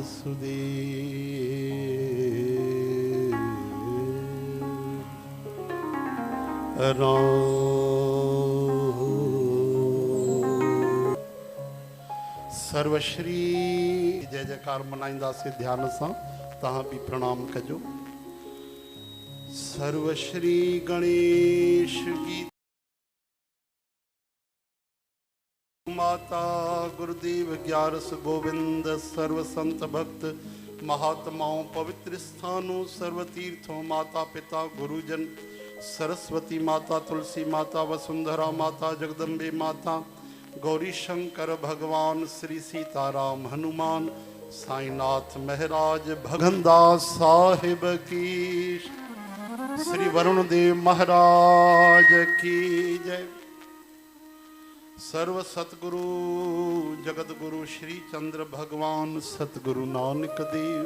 वासुदेव राम। सर्वश्री जय जयकार मनाइंदा से ध्यान से तहां भी प्रणाम कजो। सर्वश्री गणेश गीत माता गुरुदेव ग्यारस गोविंद सर्व संत भक्त महात्माओं पवित्र स्थानों सर्व तीर्थों माता पिता गुरुजन सरस्वती माता तुलसी माता वसुंधरा माता जगदम्बे माता गौरी शंकर भगवान श्री सीताराम हनुमान साईनाथ महाराज भगनदास साहिब की श्री वरुण देव महाराज की जय। सर्व सतगुरु जगत गुरु श्री चंद्र भगवान सतगुरु नानक देव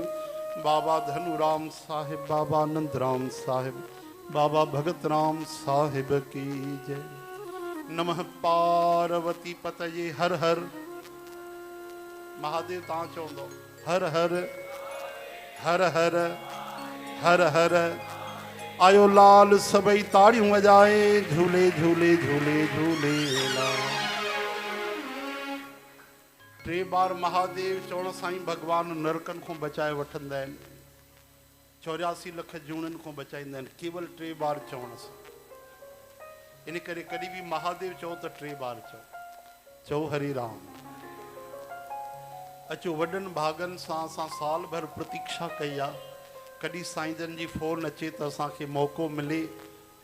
बाबा धनुराम साहिब बाबा नंदराम साहिब बाबा भगत राम साहिब की जय। नमः पार्वती पतये हर हर महादेव ता चौंदो हर हर हर हर हर हर। आयो लाल सबई ताड़ियों बजाए झूले झूले झूले झूले लाल। टे बार महादेव चवण साईं भगवान नरकन को बचाए वठंदा आहिनि 84 लख जूणनि को बचाईंदा आहिनि केवल 3 बार चवण सां। इन करे कॾहिं भी महादेव चओ तो 3 बार चओ हरि राम। अचो वॾनि भागनि सां असां साल भर प्रतीक्षा कई आहे कॾहिं साईं जन जी फोन अचे तो असांखे मौक़ो मिले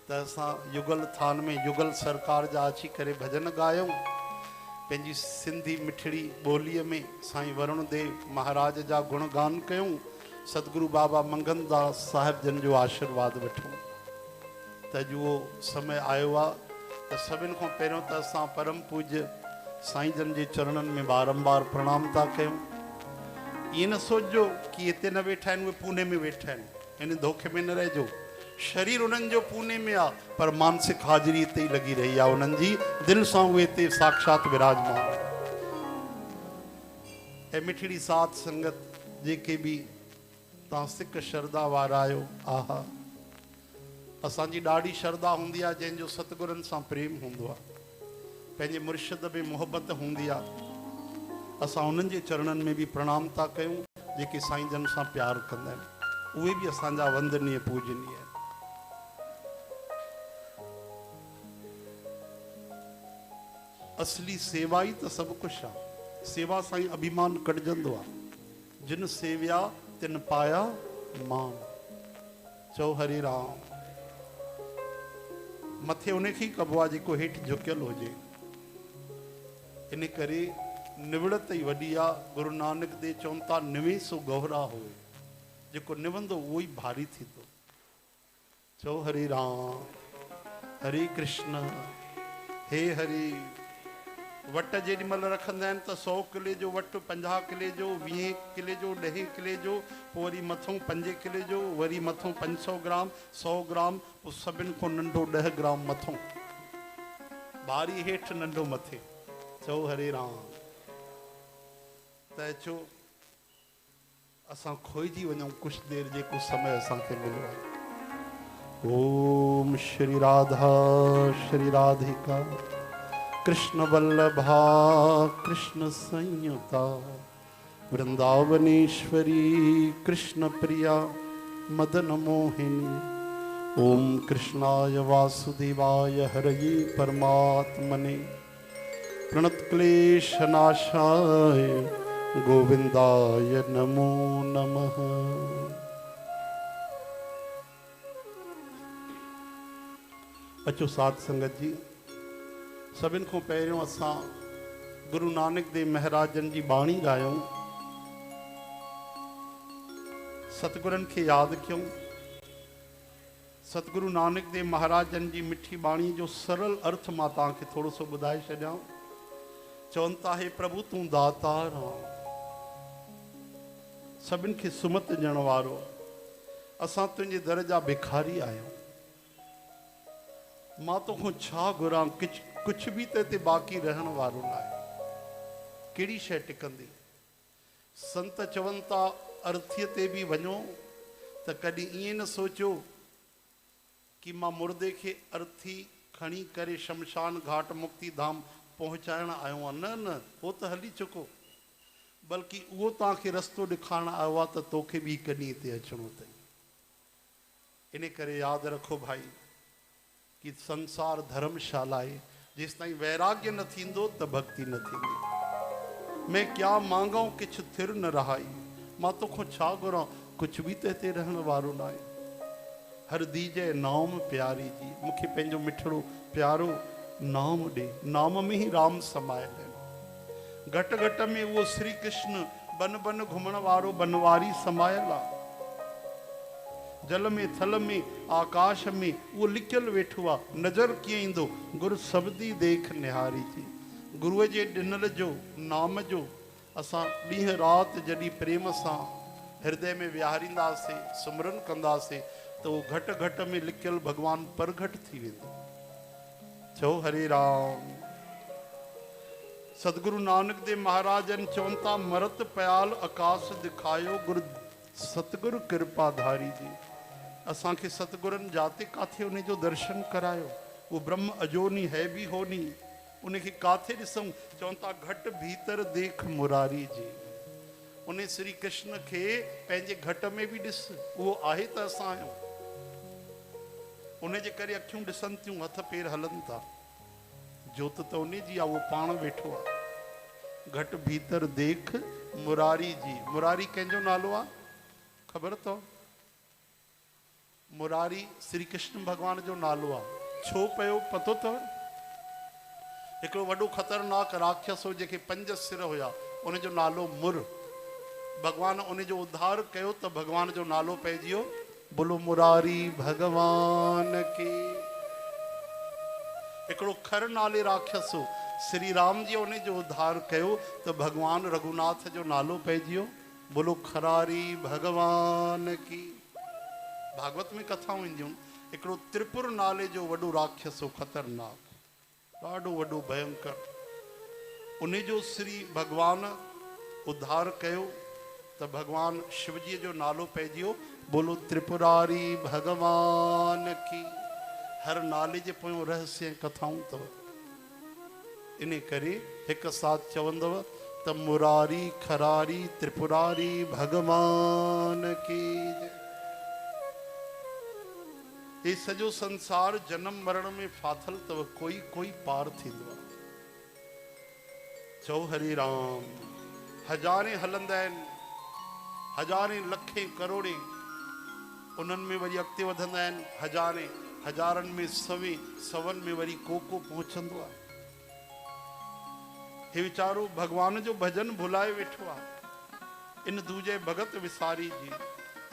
तो असां युगल थान में युगल सरकार जा अची करे भजन गायूं पंहिंजी सिंधी मिठड़ी ॿोलीअ में साईं वरुण देव महाराज जा गुणगान कयूं सतगुरु बाबा मंगनदास साहिब जन जो आशीर्वाद वठूं। त जो समय आयो आहे त सभिनि खां पहिरियों त असां परम पूज्य साईं जन जे चरणनि में बारंबार प्रणाम था कयूं। ये न सोचो कि इतने न वेठा आहिनि उहे पूने में वेठा आहिनि इन धोखे में न रहिजो। शरीर उन्हनि जो पूने में आहे पर मानसिक हाज़िरी हिते ई लगी रही आहे उन्हनि जी दिल सां उहे हिते साक्षात विराजमान। ऐं मिठड़ी साथ संगत जेके भी तव्हां सिक श्रद्धा वारा आहियो आहा असांजी ॾाढी श्रद्धा हूंदी आहे जंहिंजो सतगुरनि सां प्रेम हूंदो आहे पंहिंजे मुर्शिद में मोहब्बत हूंदी आहे असां उन्हनि जे चरणनि में भी प्रणाम था कयूं जेके साईं जन सां प्यार कंदा आहिनि उहे भी असांजा वंदनीय पूजनीय आहिनि। असली सेवा ही तो सब कुछ आ। सेवा साईं अभिमान कटजंदो आ जिन सेविया तिन पाया मान। चओ हरि राम। मथे उन खे कबो आहे जेको हेठि झुकियल हुजे। इन करे निवड़त ई वॾी आहे। गुरु नानक देव चवनि था निवे सो गहरा होए जेको निवंदो उहो ई भारी थींदो। चओ हरि राम हरे कृष्ण हे हरि। वट जेॾी महिल रखंदा आहिनि त 100 किले जो वटु 50 किले जो 20 किले जो 10 किले जो पोइ वरी मथों 5 किले जो वरी मथों 500 ग्राम 100 ग्राम पोइ सभिनि खां नंढो 10 ग्राम मथों भारी हेठि नंढो मथे। चओ हरे राम। त अचो असां खोइजी वञूं कुझु देरि जेको समय असांखे मिलियो आहे। ओम श्री राधा श्री राधिका कृष्ण वल्लभा कृष्ण संयुता वृंदावनेश्वरी कृष्ण प्रिया मदन मोहिनी। ओम कृष्णाय वासुदेवाय हरये परमात्मने प्रणत क्लेश नाशाय गोविंदाय नमो नमः। अचो साध संगत जी सभिनि खां पहिरियों असां गुरु नानक देव महाराज जन जी बाणी गायूं सतगुरनि खे यादि कयूं। सतगुरु नानक देव महाराज जन जी मिठी बाणी जो सरल अर्थ मां तव्हांखे थोरो सो ॿुधाए छॾियां। चवनि था हे प्रभु तूं दातार आहीं सभिनि खे सुमत ॾियण वारो असां तुंहिंजे दर जा भिखारी आहियूं। मां तोखां छा घुरां कुछ भी ते बाक़ी रहण वारो न आहे। कहिड़ी शइ टिकंदी। संत चवनि था अर्थीअ ते बि वञो त कॾहिं ईअं न सोचो कि मां मुर्दे खे अर्थी खणी करे शमशान घाट मुक्ति धाम पहुचाइण आयो आहियां। न न, उहो त हली चुको, बल्कि उहो तव्हांखे रस्तो ॾेखारण आयो आहे त तोखे बि हिकु ॾींहं ते अचिणो अथई। इन करे यादि रखो भाई कि संसार धर्मशाला आहे, जेसिताईं वैराग्य न थींदो त भक्ति न थींदी। मैं क्या मांगाऊं किछु थिर न रहाई, मां तोखो छा घुरां, कुछ बि त हिते रहण वारो न आहे। हर दीजे नाम प्यारी जी, मूंखे पंहिंजो मिठड़ो प्यारो नाम ॾे, नाम में ही राम समायल आहिनि। घट घट में उहो श्री कृष्ण बन बन घुमण वारो बनवारी समायल आहे। जल में थल में आकाश में उहो लिखियल वेठो आहे। नज़र कीअं ईंदो, गुरु सब्दी देख निहारी जी। गुरुअ जे ॾिनल जो नाम जो असां ॾींहं राति जॾहिं प्रेम सां हृदय में विहारींदासीं, सुमरन कंदासीं, त उहो घट घट में लिखियल भगवान प्रगट थी वेंदो। चओ हरे राम। सतगुरु नानक देव महाराजन चवनि था, मरत पयाल आकाश दिखायो, गुरु सतगुरु कृपा धारी जी। असांखे सतगुरनि जाते काथे उन जो दर्शन करायो। वो ब्रह्म अजोनी है भी होनी, उनखे काथे ॾिसूं। चवनि था घट भीतर देख मुरारी जी। उन श्री कृष्ण खे पंहिंजे घट में बि ॾिस, उहो आहे त असां आहियूं। उन जे करे अखियूं ॾिसनि थियूं, हथ पेर हलनि था, जोत त उन जी आहे, उहो पाण वेठो आहे। घट भीतर देख मुरारी जी। मुरारी कंहिंजो नालो आहे ख़बर अथव? मुरारी श्री कृष्ण भगवान जो नालो आहे। छो पियो पतो अथव? हिकिड़ो वॾो ख़तरनाक राक्षस हो जंहिंखे 5 सिर हुया, उन जो नालो मुर। भगवान उन जो उद्धार कयो त भगवान जो नालो पइजी वियो बोलो मुरारी भगवान की। हिकिड़ो खर नाले राक्षस हो, श्री राम जी उन जो उद्धार कयो त भगवान रघुनाथ जो नालो पइजी वियो बोलो खरारी भगवान की। भागवत में कथाऊं ईंदियूं। हिकिड़ो त्रिपुर नाले जो वॾो राक्षस हो, ख़तरनाक, ॾाढो वॾो भयंकर। उन जो श्री भगवान उद्धार कयो त भगवान शिवजीअ जो नालो पइजी वियो बोलो त्रिपुरारी भगवान की। हर नाले जे पोयों रहस्य कथाऊं अथव। इन करे हिकु साथ चवंदव त मुरारी खरारी त्रिपुरारी भगवान की। ये सॼो संसार जन्म मरण में फाथल अथव, कोई कोई पार थींदो आहे। चओ हरे राम। हज़ारे हलंदा आहिनि, हज़ारे लखे करोड़े, उन्हनि में वरी अॻिते वधंदा आहिनि हज़ारे, हज़ारनि में सवे, सवनि में वरी को पहुचंदो आहे। हे वीचारो भगवान जो भजन भुलाए वेठो आहे। इन दूजे भगत विसारी जी।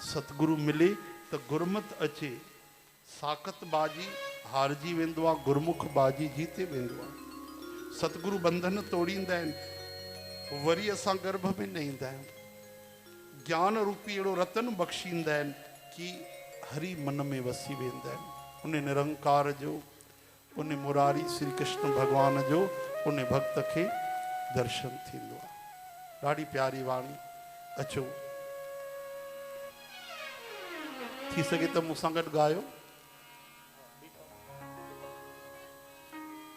सतगुरु मिले त गुरमत अचे, साकत बाजी हारजी वेंदो आहे, गुरमुख बाजी जीते वेंदो आहे। सतगुरु बंधन तोड़ींदा आहिनि, वरी असां गर्भ में न ईंदा आहियूं। ज्ञान रूपी अहिड़ो रतन बख़्शींदा आहिनि कि हरि मन में वसी वेंदा आहिनि। उन निरंकार जो, उन मुरारी श्री कृष्ण भगवान जो उन भक्त खे दर्शन थींदो आहे। ॾाढी प्यारी वाणी। अचो, थी सघे त मूंसां गॾु ॻायो।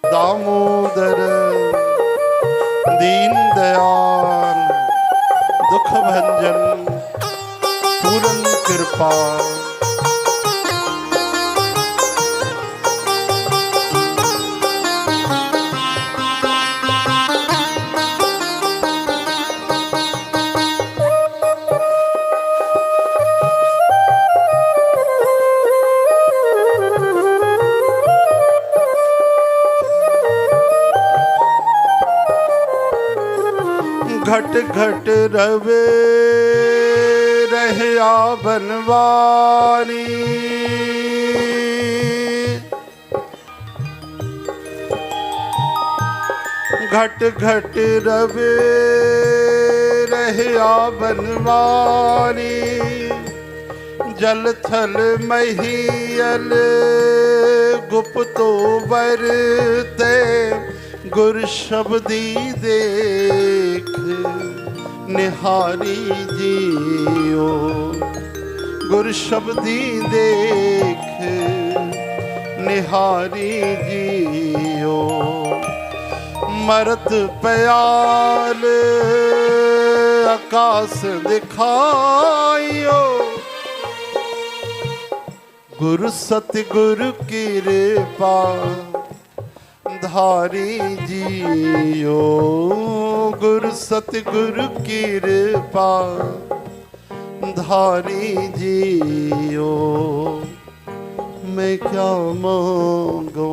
दामोदर दीन दयाल दुख भंजन पूरन कृपा। घट घट रवे रहया बनवारी, घट घट रवे रहया बनवारी। जल थल महियल गुप्तो बरते, गुर शब्दी देख निहारी जियो गुर शब्दी देख निहारी जियो मरत प्याल आकाश दिखाइयो गुरु सतगुरु कृपा धारी जियो गुरु सतगुरु कृपा धारी जियो मैं क्या मांगू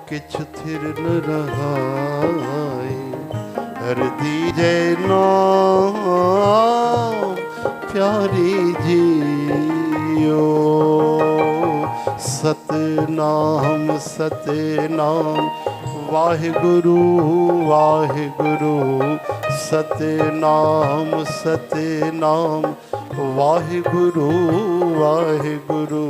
किछ थिर न रहाई हर दीजे नाम प्यारी जियो सतनाम सतनाम वाहिगुरु वाहिगुरु सतनाम सतनाम वाहिगुरु वाहिगुरु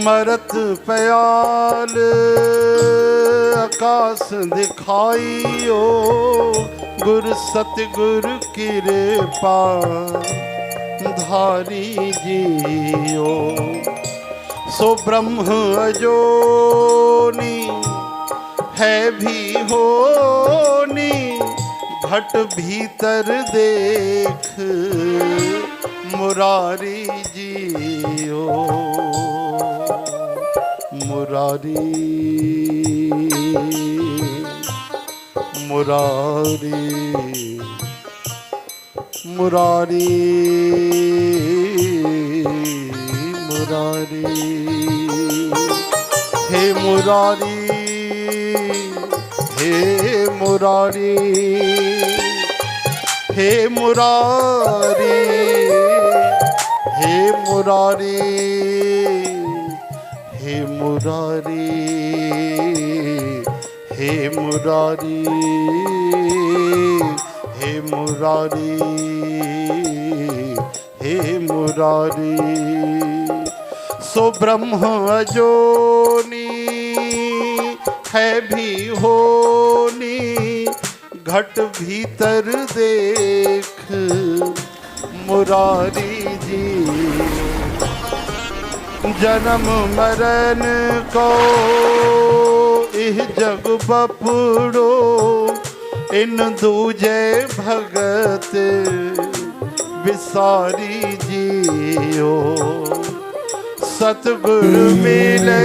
मरत प्याल आकाश दिखाइयो गुर सतगुर कृपा धारी जियो सो ब्रह्म अजोनी है भी होनी घट भीतर देख मुरारी जियो मुरारी मुरारी मुरारी मुरारी हे मुरारी हे मुरारी हे मुरारी हे मुरारी हे मुरारी हे मुरारी हे मुरारी हे मुरारी सो ब्रह्म अजोनी है भी होनी घट भीतर देख मुरारी जी जन्म मरण को इह जग बपड़ो इन दूजे भगत विसारी जियो सतगुरु मिले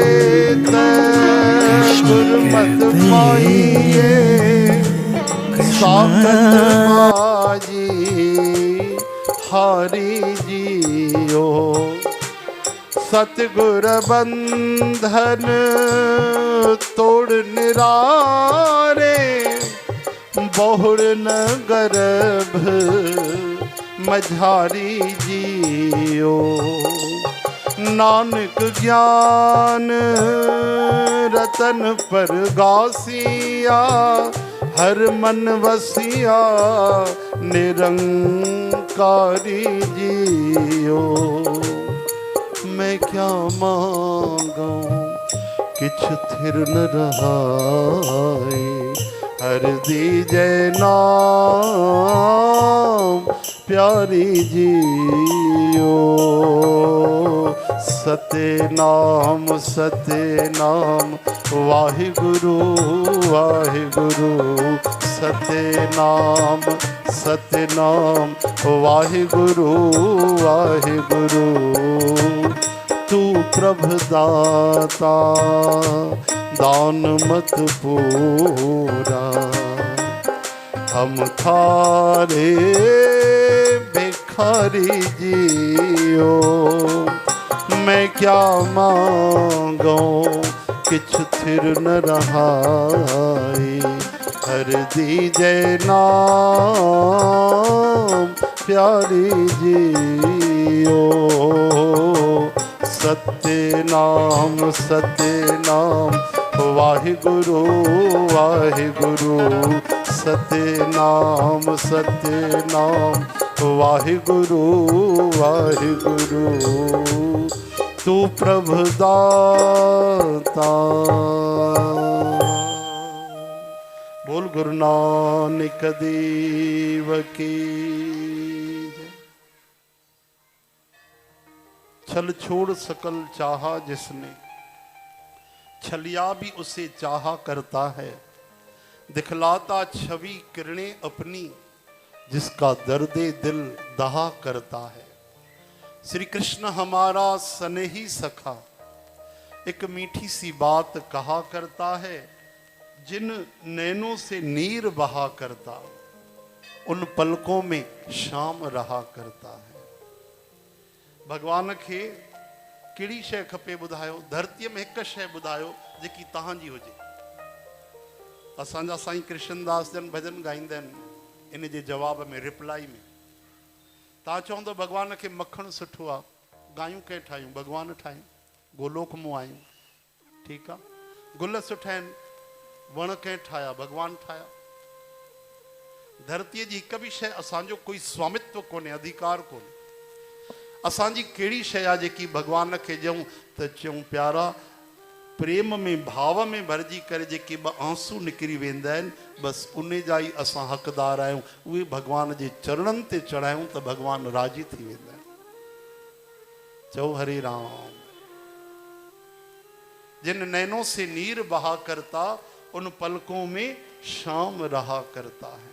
गुरमत पाइए साकत बाजी हारी जियो सतगुर बंधन तोड़ निरारे बहुर न गर्भ मझारी जियो नानक ज्ञान रतन पर गासिया हर मन वसिया निरंकारी जियो मैं क्या मांगा किछ थिर न रहाई हर दीजे नाम प्यारी जियो सतनाम सतनाम वाहिगुरु वाहिगुरु सतनाम सतनाम वाहिगुरु वाहिगुरु तू प्रभुदाता दान मत पूरा हम थारे भिखारी जियो मैं क्या मांगूं किछ थिर न रहाई हर दीजे नाम प्यारी जियो। सत्य नाम वाहिगुरु वाहिगुरु। सत्य नाम वाहिगुरु वाहिगुरु। तू प्रभु दाता। बोल गुरु नानक देव की जय। छल छोड़ सकल चाहा जिसने, छलिया भी उसे चाहा करता है। दिखलाता छवि किरणें अपनी, जिसका दर्दे दिल दहा करता है। श्री कृष्ण हमारा स्नेही सखा, एक मीठी सी बात कहा करता है। जिन नैनों से नीर बहा करता, उन पलकों में शाम रहा करता है। भगवान खे कहिड़ी शइ खपे ॿुधायो? धरतीअ में हिकु शइ ॿुधायो जेकी तव्हांजी हुजे। असांजा साईं कृष्णदास जन भजन ॻाईंदा आहिनि, इन जे जवाब में रिप्लाई में तव्हां चवंदो भगवान खे मखण सुठो आहे, गायूं कंहिं ठाहियूं? भगवान ठाहियूं। गोलोक मां आहियूं, ठीकु आहे। गुल सुठा आहिनि, वण कंहिं ठाहिया? भगवान ठाहिया। धरतीअ जी हिकु बि शइ असांजो कोई स्वामित्व कोन्हे, अधिकार कोन्हे। असांजी कहिड़ी शइ आहे जेकी भगवान खे ॾियूं त चऊं प्यारा? प्रेम में भाव में भरिजी करे जेके ॿ आंसू निकिरी वेंदा आहिनि, बसि उन जा ई असां हक़दार आहियूं। उहे भगवान जे चरणनि ते चढ़ायूं त भगवान राज़ी थी वेंदा आहिनि। चओ हरे राम। जिन नैनों से नीर बहा करता, उन पलकों में शाम रहा करता है।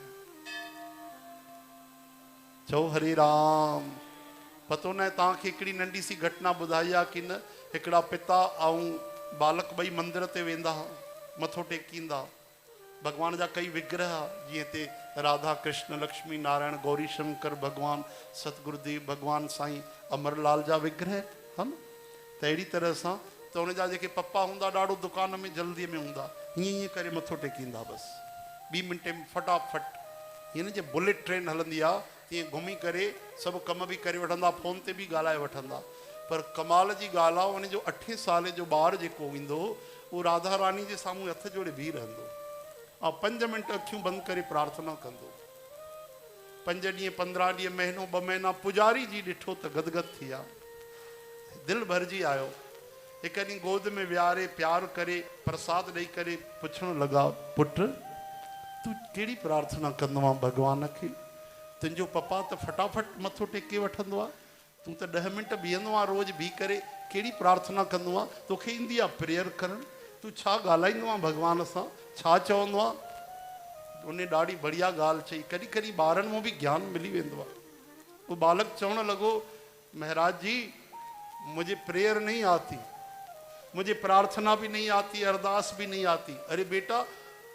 चओ हरे राम। पतो न तव्हांखे हिकिड़ी नंढी सी घटना ॿुधाई आहे कि न? हिकिड़ा पिता ऐं बालक ॿई मंदिर ते वेंदा, मथो टेकींदा। भगवान जा कई विग्रह, जीअं ते राधा कृष्ण लक्ष्मी नारायण गौरी शंकर भगवान सतगुरुदेव भगवान साईं अमरलाल जा विग्रह हा न। त अहिड़ी तरह सां त उन जा जेके पप्पा हूंदा ॾाढो दुकान में जल्दीअ में हूंदा, हीअं हीअं करे मथो टेकींदा बसि 2 मिंटे में फटाफट। हीअं न जे बुलेट ट्रेन हलंदी आहे तीअं घुमी करे सभु कम बि करे वठंदा, फोन ते बि ॻाल्हाए वठंदा। पर कमाल जी ॻाल्हि आहे, उन जो 8 साल जो ॿारु जेको ईंदो, उहो राधा रानी जे साम्हूं हथ जोड़े बीह रहंदो ऐं 5 मिंट अखियूं बंदि करे प्रार्थना कंदो। 5 ॾींहं 15 ॾींहं महीनो 2 महीना पुजारी जी ॾिठो त गदगद थी विया, दिलि भरिजी आयो। हिकु ॾींहुं गोद में विहारे प्यार करे प्रसाद ॾेई करे पुछणु लॻा, पुट तूं कहिड़ी प्रार्थना कंदो आहे भगवान खे? तुंहिंजो पप्पा त फटाफट मथो टेके वठंदो आहे, तूं त 10 मिंट बीहंदो आहे रोज़ बीह करे, कहिड़ी प्रार्थना कंदो आहे? तोखे ईंदी आहे प्रेयर करणु? तूं छा ॻाल्हाईंदो आहे भगवान सां? छा चवंदो आहे? उन ॾाढी बढ़िया ॻाल्हि चई। कॾहिं कॾहिं ॿारनि मां बि ज्ञान मिली वेंदो आहे। वो बालक चवणु लॻो, महाराज जी मुझे प्रेयर नहीं आती, मुझे प्रार्थना भी नहीं आती, अरदास भी नहीं आती। अरे बेटा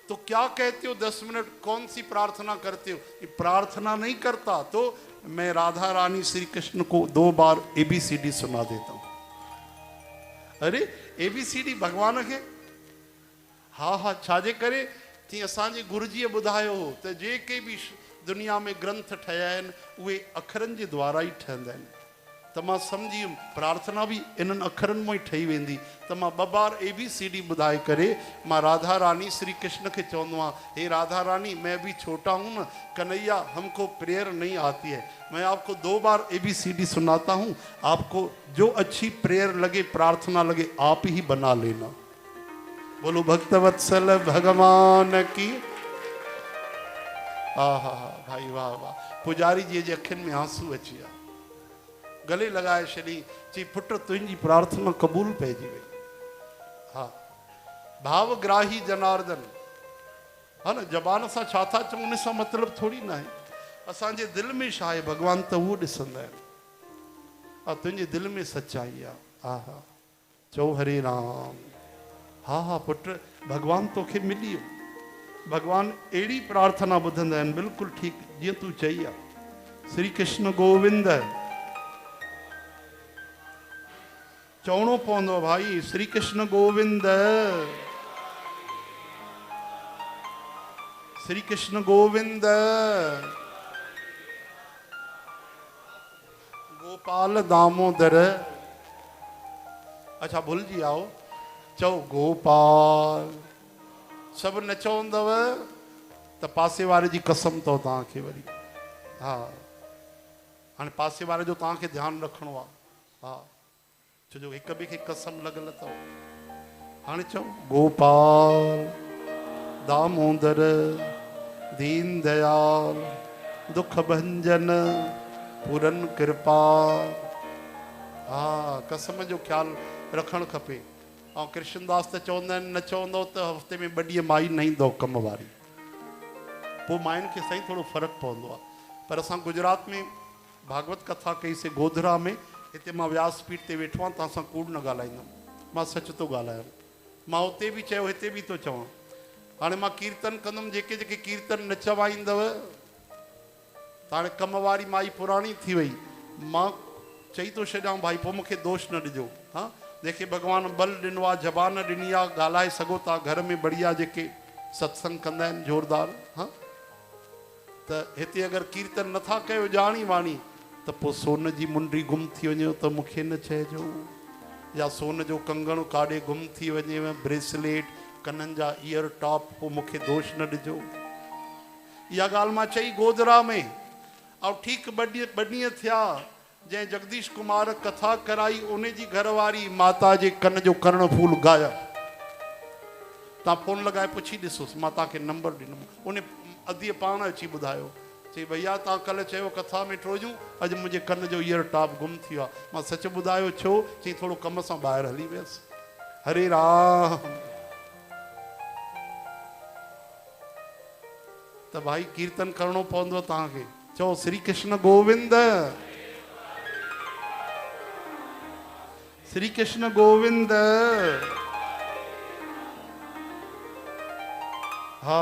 तो क्या कहते हो? 10 मिनट कौन सी प्रार्थना करते हो? ये प्रार्थना नहीं करता तो मैं राधा रानी श्री कृष्ण को 2 बार ABCD सुना देता हूँ। अरे ABCD भगवान खे? हा हा, छाजे करे? तीअं असांजे गुरुजीअ ॿुधायो हो त जेके बि दुनिया में ग्रंथ ठहिया आहिनि उहे अखरनि जे द्वारा ई ठहंदा आहिनि। त मां सम्झी वियुमि प्रार्थना भी इन्हनि अखरनि मां ई ठही वेंदी। त मां 2 बार ABCD ॿुधाए करे मां राधा रानी श्री कृष्ण खे चवंदो आहियां, हे राधा रानी मैं भी छोटा हूँ न, कन्हैया हमको प्रेयर नहीं आती है, मैं आपको 2 बार ABCD सुनाता हूँ, आपको जो अच्छी प्रेयर लगे प्रार्थना लगे आप ही बना लेना। बोलो भक्तवत्सल भगवान की। हा भाई वाह वाह। पुजारी जी जे अखियुनि में आंसू अची विया, गले लगाए छॾी, चई पुट तुंहिंजी प्रार्थना क़बूल पइजी वई। हा भावग्राही जनार्दन, हा न, जबान सां छा था चऊं उन सां मतिलबु थोड़ी न आहे। असांजे दिलि में छा आहे भगवान त उहो ॾिसंदा आहिनि। हा तुंहिंजे दिलि में सच्चाई आहे। हा हा चओ हरे राम। हा हा पुट भगवान तोखे मिली वियो। भगवान अहिड़ी प्रार्थना ॿुधंदा आहिनि, बिल्कुलु ठीकु जीअं तूं चई आहे। श्री कृष्ण गोविंद चवणो पवंदो भाई, श्री कृष्ण गोविंद, श्री कृष्ण गोविंद। गोपाल दामोदर। अच्छा भूल जी आओ, चओ गोपाल। सब न चवंदव त पासे वारे जी कसम तो तव्हांखे वरी। हाँ हाणे पासे वारे जो तव्हांखे ध्यानु रखिणो आहे। हा छो जो हिक ॿिए खे कसम लॻल अथव। हाणे चओ गोपाल दामोदर दीन दयाल दुख भंजन पूरन कृपा। हा कसम जो ख्यालु रखणु खपे। ऐं कृष्णदास त चवंदा आहिनि न चवंदो त हफ़्ते में 2 ॾींहं माई न ईंदव कम वारी। पोइ मायुनि खे सही थोरो फ़र्क़ु पवंदो आहे। पर असां गुजरात में भागवत कथा कईसीं गोधरा में। हिते मां व्यासपीठ ते वेठो आहियां, तव्हां सां कूड़ न ॻाल्हाईंदुमि, मां सच थो ॻाल्हायां। मां उते बि चयो हिते बि थो चवां। हाणे मां कीर्तन कंदुमि, जेके जेके कीर्तन न चवाईंदव त हाणे कम वारी माई पुराणी थी वई, मां चई थो छॾियां भाई पोइ मूंखे दोष न ॾिजो। हा जंहिंखे भॻवानु बल ॾिनो आहे, ज़बान ॾिनी आहे, ॻाल्हाए सघो था घर में बढ़िया, जेके सत्संग कंदा आहिनि ज़ोरदार। हा त हिते अगरि कीर्तन नथा कयो ॼाणी वाणी त पोइ सोन जी मुंडी गुम थी वञे त मूंखे न चइजो, या सोन जो कंगण काॾे गुम थी वञेव, ब्रेसलेट कननि जा ईयर टॉप, पोइ मूंखे दोष न ॾिजो। इहा ॻाल्हि मां चई गोधरा में। ऐं ठीकु 2 ॾींहं थिया जंहिं जगदीश कुमार कथा कराई, उन जी घरवारी माता जे कन जो कर्ण फूल गायब। तव्हां फोन लॻाए पुछी ॾिसोसि, मां तव्हांखे नंबर ॾिनमि। उन अधीअ पाण अची ॿुधायो, चई भैया तव्हां कल्ह चयो कथा में ट्रोजूं, अॼु मुंहिंजे कन जो ईयर टॉप गुम थी वियो आहे। मां सच ॿुधायो छो? चई थोरो कम सां ॿाहिरि हली वियसि। हरे राम। त भाई कीर्तन करिणो पवंदो तव्हांखे। चओ श्री कृष्ण गोविंद। श्री कृष्ण गोविंद। हा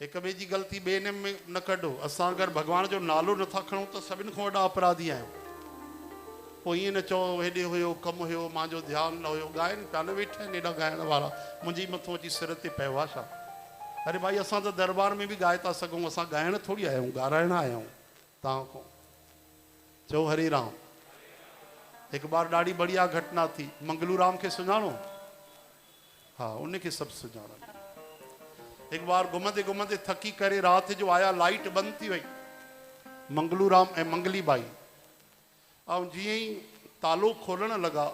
हिक ॿिए जी ग़लती ॿिए में न कढो। असां अगरि भॻवान जो नालो नथा खणूं त सभिनि खां वॾा अपराधी आहियूं। पोइ ईअं न चओ हेॾे हुयो कमु हुयो, मुंहिंजो ध्यानु न हुयो। ॻाइनि पिया न, वेठा आहिनि हेॾा ॻाइण वारा, मुंहिंजे मथां अची सिर ते पियो आहे छा? अरे भाई असां त दरबार में बि ॻाए था सघूं, असां ॻाइण थोरी आया आहियूं, ॻाराइण आया आहियूं तव्हां खां। चओ हरे राम। हिकु बार ॾाढी बढ़िया घटना थी। मंगलू राम खे सुञाणो? हा उनखे सभु सुञाणो। हिकु बार घुमंदे घुमंदे थकी करे राति जो आया, लाइट बंदि थी वई। मंगलू राम ऐं मंगली बाई, ऐं जीअं ई तालो खोलण लॻा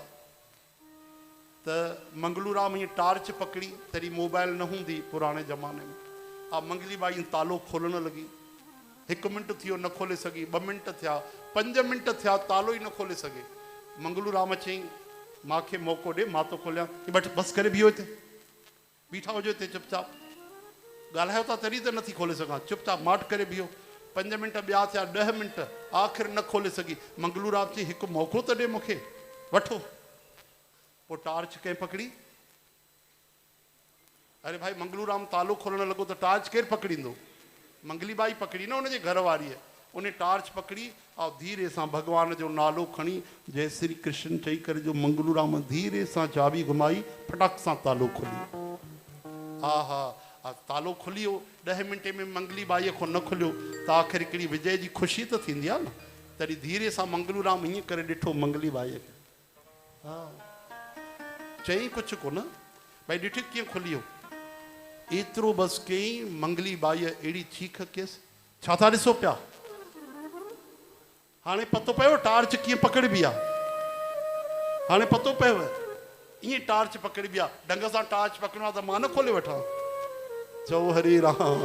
त मंगलू राम हीअं टार्च पकड़ी, तॾहिं मोबाइल न हूंदी पुराणे ज़माने में। मंगली बाई तालो खोलण लॻी। 1 मिंट थियो न खोले सघी, 2 मिंट थिया, 5 मिंट थिया, तालो ई न खोले सघे। मंगलू राम चई मूंखे मौक़ो ॾे, मां थो खोलियां। बसि करे बीहो हिते, बीठा हुजो हिते चुपचाप, ॻाल्हायो था तॾहिं त नथी खोले सघां, चुपचाप माठ करे बीहो। 5 मिंट ॿिया थिया, 10 मिंट, आख़िर न खोले सघी। मंगलू राम चई हिकु मौक़ो त ॾे मूंखे, वठो। पोइ टार्च कंहिं पकड़ी? अरे भाई मंगलू राम तालो खोलण लॻो त टार्च केरु पकड़ींदो? मंगली बाई पकड़ी न, उनजे घर वारीअ। उन टार्च पकड़ी ऐं धीरे सां भॻवान जो नालो खणी जय श्री कृष्ण चई करे जो मंगलू राम धीरे सां चाबी घुमाई, फटाक सां तालो खुली। हा हा तालो खुली वियो। 10 मिंटे में मंगली बाईअ खां न खुलियो त आख़िर हिकिड़ी विजय जी ख़ुशी त थींदी आहे न। तॾहिं धीरे सां मंगलू राम हीअं करे ॾिठो मंगली बाईअ खे। हा चई कुझु कोन, भई ॾिठी कीअं खुली वियो। एतिरो बसि कयईं, मंगली बाईअ अहिड़ी चीख कयसि, छा था ॾिसो पिया? हाणे पतो पियो टार्च कीअं पकड़बी आहे? हाणे पतो पियो ईअं टार्च पकड़बी आहे? ढंग सां टार्च पकड़िणो आहे त मां न खोले वठां? चओ हरे राम।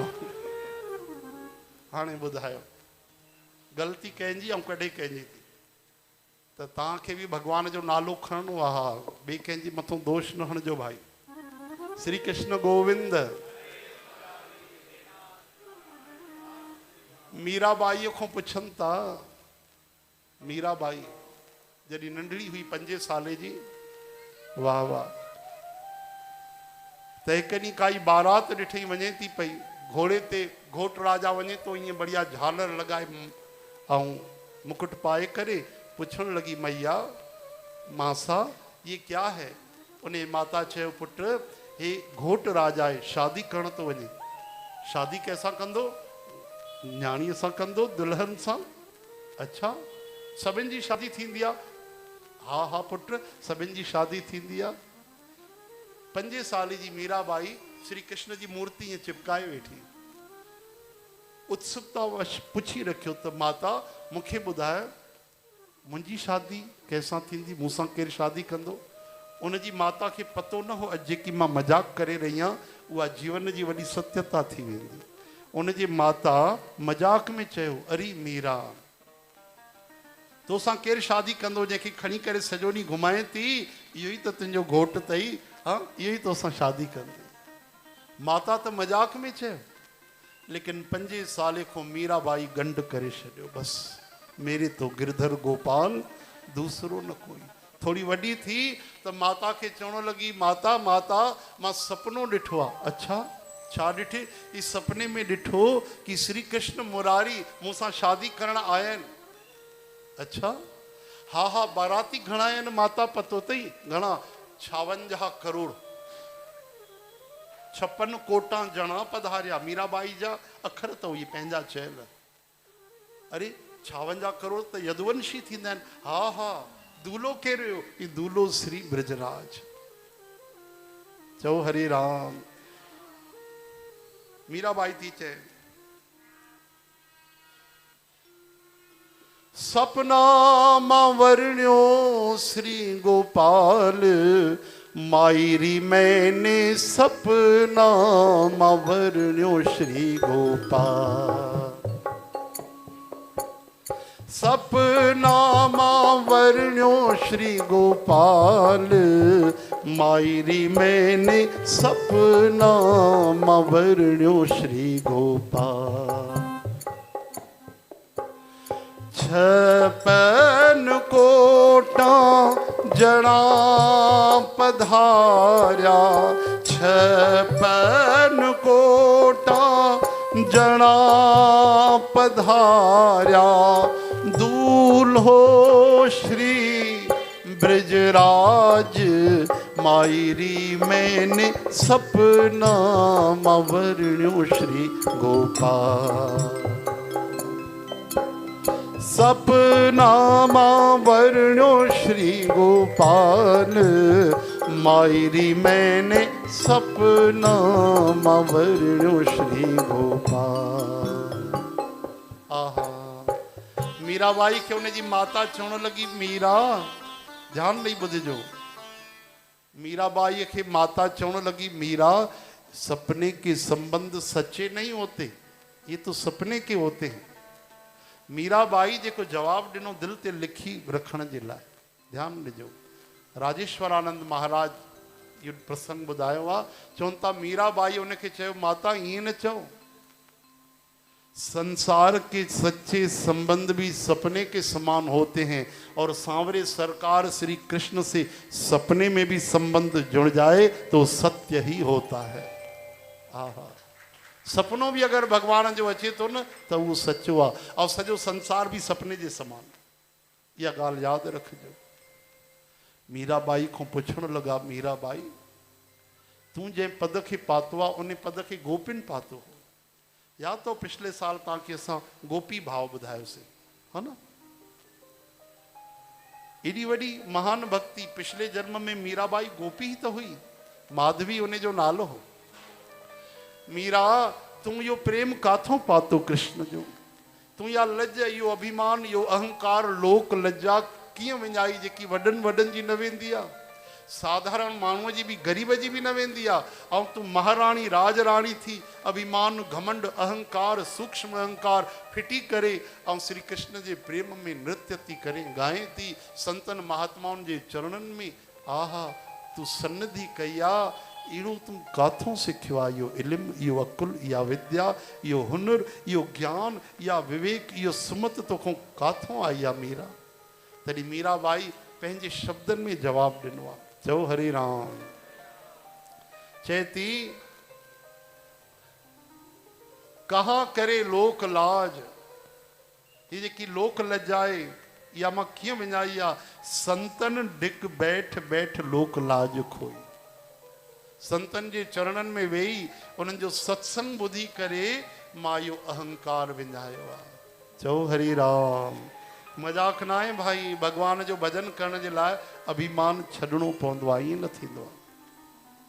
हाणे ॿुधायो ग़लती कंहिंजी ऐं कॾहिं कंहिंजी थी? त तव्हांखे बि भॻवान जो नालो खणणो आहे। हा ॿिए कंहिंजे मथां दोष न हणिजो भाई। श्री कृष्ण गोविंद। मीराबाईअ खां पुछनि था, मीराबाई जॾहिं नंढड़ी हुई 5 साले जी, वाह वाह, त हिकु ॾींहुं काई बारात ॾिठी वञे थी पई, घोड़े ते घोट राजा वञे थो, ईअं बढ़िया झालर लॻाए ऐं मुकुट पाए करे पुछण लॻी, मैया मासा ये क्या है? उन्हें माता चयो, पुट हे घोट राजा आहे, शादी करण तो वञे। शादी कैसा कंदो? न्याणीअ सां कंदो, दुल्हन सां। अच्छा, सभिनि जी शादी थींदी आहे? हा हा पुट, सभिनि जी शादी थींदी आहे। 5 साल जी मीराबाई श्री कृष्ण जी मूर्ति ईअं चिपकाए वेठी, उत्सुकता वश पुछी रखियो त माता मूंखे ॿुधाए मुंहिंजी शादी कंहिंसां थींदी, मूंसां केरु शादी कंदो? उनजी माता खे पतो न हो अॼु जेकी मां मजाक करे रही आहियां उहा जीवन जी वॾी सत्यता थी वेंदी। उनजी माता मजाक में चयो, अरे मीरा, तोसां केरु शादी कंदो जंहिंखे खणी करे सॼो ॾींहुं घुमाए थी? इहो ई त तुंहिंजो घोटु अथई, हाँ इहो ई तोसां शादी कंदी। माता त मजाक में चयो, लेकिन 5 साल को मीराबाई गंड करे छॾियो। बस मेरे तो गिरधर गोपाल दूसरो न कोई। थोड़ी वॾी थी त माता खे चवण लॻी, माता माता मां सपनो ॾिठो आहे। अच्छा, छा ॾिठे? ई सपने में ॾिठो कि श्री कृष्ण मुरारी मूंसां शादी करण आया आहिनि। अच्छा, हा हा, बाराती घणा आहिनि माता पतो अथई? घणा? 56 करोड़, 56 कोटा ॼणा पधारिया। मीराबाई जा अखर त इहे पंहिंजा चयल। अरे 56 करोड़ त यदुवंशी थींदा आहिनि। हा हा, दूल्हो केरु हुयो? ही दूल्हो श्री ब्रजराज। चओ हरे राम। मीराबाई थी चए, सपना मां वर्ण्यो श्री गोपाल, मायरी मैंने सपना मां वर्ण्यो श्री गोपाल। सपना मां वर्ण्यो श्री गोपाल, मायरी मैंने सपना मां वर्ण्यो श्री गोपाल। 56 कोटा ॼणा पधारिया, 56 कोटा ॼणा पधारिया, दूल्हो श्री ब्रजराज, मायरी मैंने सपना मां वर्ण्यो श्री गोपाल। सपना मां वर्ण्यो श्री गोपाल, मायरी मैंने सपना मां वर्ण्यो श्री गोपाल। आहा, मीराबाई खे उनजी माता चवण लॻी, मीरा ध्यान ॾेई ॿुधिजो। मीराबाई खे माता चवण लॻी, मीरा सपने के संबंध सच्चे नहीं होते, ये तो सपने के होते हैं। मीराबाई जेको जवाब ॾिनो दिल ते लिखी रखण जे लाइ, ध्यान ॾिजो। राजेश्वरानंद महाराज इहो प्रसंग ॿुधायो आहे। चवनि था मीराबाई उनखे चयो, माता ईअं न चओ, संसार के सच्चे संबंध भी सपने के समान होते हैं, और सांवरे सरकार श्री कृष्ण से सपने में भी संबंध जुड़ जाए तो सत्य ही होता है। आहा, सपनो भी अगर भगवान जो अचे तो न त उहो सचो आहे, और सॼो संसार भी सपने जे समान। इहा ॻाल्हि यादि रखिजो। मीराबाई खां पुछण लॻा, मीराबाई तूं जंहिं पद खे पातो आहे उन पद खे गोपिन पातो हो। या तो पिछले साल तव्हांखे असां गोपी भाव ॿुधायोसीं, हा न? एॾी वॾी महान भक्ति, पिछले जन्म में मीराबाई गोपी ही तो हुई, माधवी उन जो नालो हो। मीरा तूं इहो प्रेम काथों पातो कृष्ण जो? तूं या लज, इहो अभिमान, इहो अहंकार, लोक लज्जा कीअं विञाई जेकी वॾनि वॾनि जी न वेंदी आहे, साधारण माण्हूअ जी बि, ग़रीब जी बि न वेंदी आहे। ऐं तूं महाराणी राजराणी थी अभिमान, घमंड, अहंकार, सूक्ष्म अहंकार फिटी करे ऐं श्री कृष्ण जे प्रेम में नृत्य थी करे, ॻाए थी संतन महात्माउनि जे चरणनि में। आहा, तूं सन्निधि कई आहे। अहिड़ो तूं काथों सिखियो आहे इहो इल्मु, इहो अकुल, इहा विद्या, इहो हुनुर, इहो ज्ञान, इहा विवेक, इहो सुमत तोखां काथों आई आहे मीरा? तॾहिं मीराबाई पंहिंजे शब्दनि में जवाबु ॾिनो आहे। चओ हरे राम। चए थी, कहाँ करे लोक लाज, ये जेकी लोक लजाए या मां कीअं विञाई आहे? संतन डिक बैठ बैठ लोक लाज खोई। संतन जे चरणन में वेही उन्हनि जो सत्संग ॿुधी करे मां इहो अहंकार विञायो आहे। चओ हरि राम। मजाक न आहे भाई, भगवान जो भजन करण जे लाइ अभिमान छॾणो पवंदो आहे, ईअं न थींदो आहे,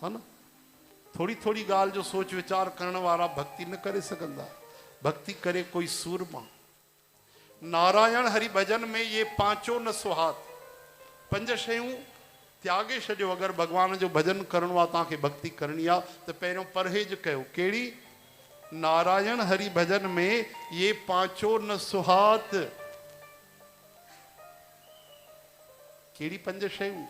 हा न। थोड़ी थोड़ी ॻाल्हि जो सोच वीचार करण वारा भक्ति न करे सघंदा, भक्ति करे कोई सूरमा। नारायण हरि भजन में ये पांचों न सुहात, पंज शयूं त्यागे छॾियो। अगरि भगवान जो भजन करणो आहे, तव्हांखे भक्ति करणी आहे, त पहिरियों परहेज कयो। कहिड़ी? नारायण हरि भजन में ये पांचों न सुहात। कहिड़ी पंज शयूं?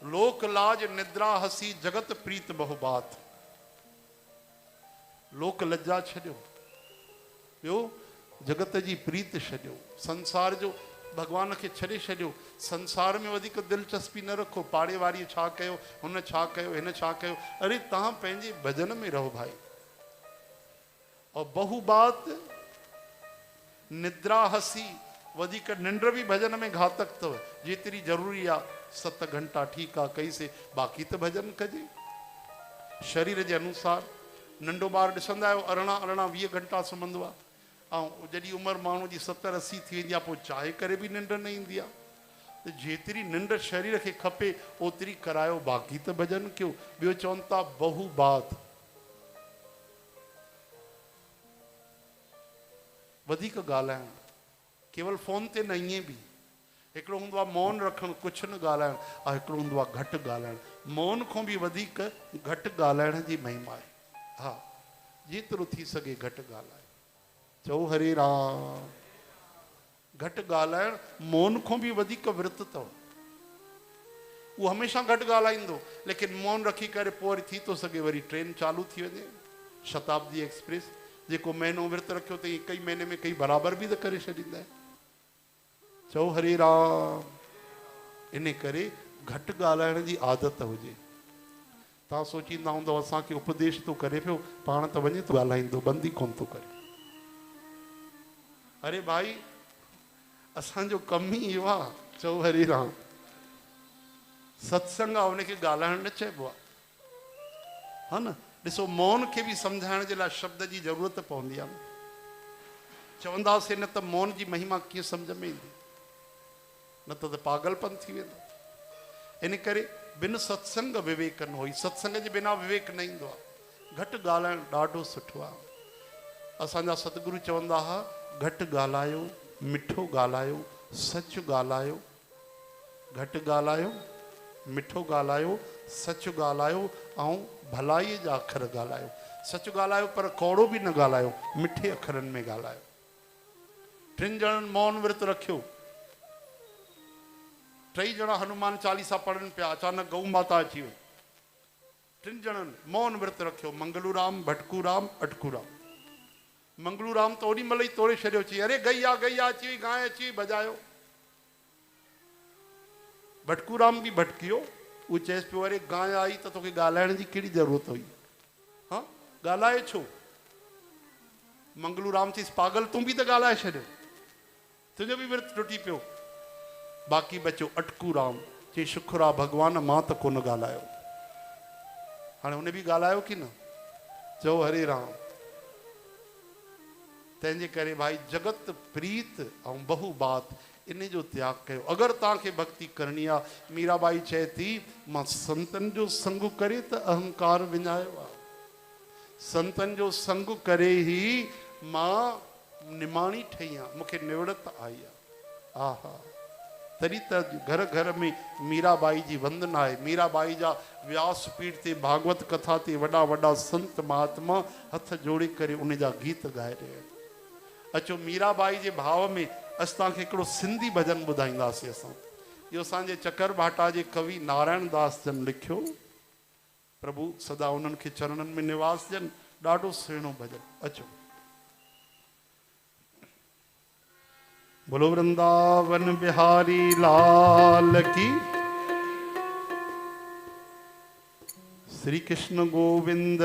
लोक लाज निद्रा हसी जगत प्रीत बहुबात। लोक लज्जा छॾियो, ॿियो जगत जी प्रीत छॾियो, संसार जो भगवान खे छॾे छॾियो। संसार में वधीक दिलचस्पी न रखो, पाड़े वारी छा कयो, हुन छा कयो, हिन छा कयो। अरे तव्हां पंहिंजे भजन में रहो भाई। और बहुबात, निद्रा हसी, वधीक निंड भी भजन में घातक अथव। जेतिरी ज़रूरी आहे 7 घंटा ठीकु आहे कईसे, बाक़ी त भजन कजे शरीर जे अनुसार। नंढो ॿार ॾिसंदा आहियो 18-20 घंटा सुम्हंदो आहे, ऐं जॾहिं उमिरि माण्हू जी 70-80 थी वेंदी आहे, पोइ चाहे करे बि निंड न ईंदी आहे। त जेतिरी निंड शरीर खे खपे ओतिरी करायो, बाक़ी त भजन कयो। ॿियो चवनि था बहुबात, वधीक ॻाल्हाइणु, केवल फोन ते न, ईअं बि। हिकिड़ो हूंदो आहे मौन रखणु, कुझु न ॻाल्हाइणु, ऐं हिकिड़ो हूंदो आहे घटि ॻाल्हाइणु। मौन खां बि वधीक घटि ॻाल्हाइण जी महिमा आहे। हा, जेतिरो थी सघे घटि ॻाल्हाए। चओ हरे राम। घटि ॻाल्हाइणु मौन खां बि वधीक विर्त अथव। उहो हमेशह घटि ॻाल्हाईंदो, लेकिन मौन रखी करे पोइ वरी थी थो सघे वरी ट्रेन चालू थी वञे, शताब्दी एक्सप्रेस। जेको महीनो विर्त रखियो अथई, कई महीने में कई बराबरि बि त करे छॾींदा आहिनि। चओ हरे राम। इन करे घटि ॻाल्हाइण जी आदत हुजे। तव्हां सोचींदा हूंदव असांखे उपदेश थो करे पियो, पाण त वञे थो ॻाल्हाईंदो, बंदि ई कोन थो करे। अरे भाई, असांजो कमु ई इहो आहे। चओ हरे राम। सत्संग आहे, हुनखे ॻाल्हाइणु न चइबो आहे, हा न। ॾिसो, मौन खे बि सम्झाइण जे लाइ शब्द जी ज़रूरत पवंदी आहे। चवंदासीं न त मौन जी महिमा कीअं सम्झ में ईंदी, न त पागलपन थी वेंदो। इन करे बिन सत्संग विवेक न हुई। सत्संग जे बिना विवेक न ईंदो आहे। घटि ॻाल्हाइणु ॾाढो सुठो आहे। असांजा सतगुरु चवंदा हुआ, घटि ॻाल्हायो, मिठो ॻाल्हायो, सच ॻाल्हायो। घटि ॻाल्हायो, मिठो ॻाल्हायो, सच ॻाल्हायो, ऐं भलाईअ जा अखर ॻाल्हायो। सच ॻाल्हायो पर कौड़ो बि न ॻाल्हायो, मिठे अखरनि में ॻाल्हायो। 3 ॼणनि मौन विर्त रखियो। 3 ॼणा हनुमान चालीसा पढ़नि पिया, अचानक गऊ माता अची वई। 3 ॼणनि मौन विर्त रखियो, मंगलूराम, भटकूराम, अटकूराम। मंगलूराम त ओॾी महिल ई तोड़े छॾियो, चई अरे गैया गैया अची वई, गांइ अची वई, बजायो। भटकूराम बि भटकियो, उहो चएसि पियो अरे गांइ आई त तोखे ॻाल्हाइण जी कहिड़ी ज़रूरत हुई, हा ॻाल्हाए छो। मंगलूराम चईसि पागल, तूं बि त ॻाल्हाए छॾियो, तुंहिंजो बि विर्त टुटी पियो। बाक़ी बचियो अटकूराम, चई शुक्र आहे भॻवान, मां त कोन ॻाल्हायो। हाणे हुन बि ॻाल्हायो की न? चओ हरे राम। तंहिंजे करे भाई जगत प्रीत ऐं बहुबात, इन जो त्याग कयो। अगरि तव्हांखे भक्ति करणी आहे, मीराबाई चए थी मां संतनि जो संग करे त अहंकार विञायो आहे। संतनि जो संग करे ई मां निमाणी ठही आहियां, मूंखे निवड़त आई आहे। हा हा, तॾहिं त घर घर में मीराबाई जी वंदना आहे। मीराबाई जा व्यासपीठ ते, भागवत कथा ते वॾा वॾा संत महात्मा हथ जोड़े करे उन जा गीत ॻाए रहिया आहिनि। अचो मीराबाई जे भाव में असां तव्हांखे हिकिड़ो सिंधी भॼन ॿुधाईंदासीं। असां इहो असांजे चकरभाटा जे कवि नारायण दास जन लिखियो, प्रभु सदा उन्हनि खे चरणनि में निवास ॾियनि। ॾाढो सुहिणो भॼन। अचो। बोलो वृंदावन बिहारी लाल की, श्री कृष्ण गोविंद।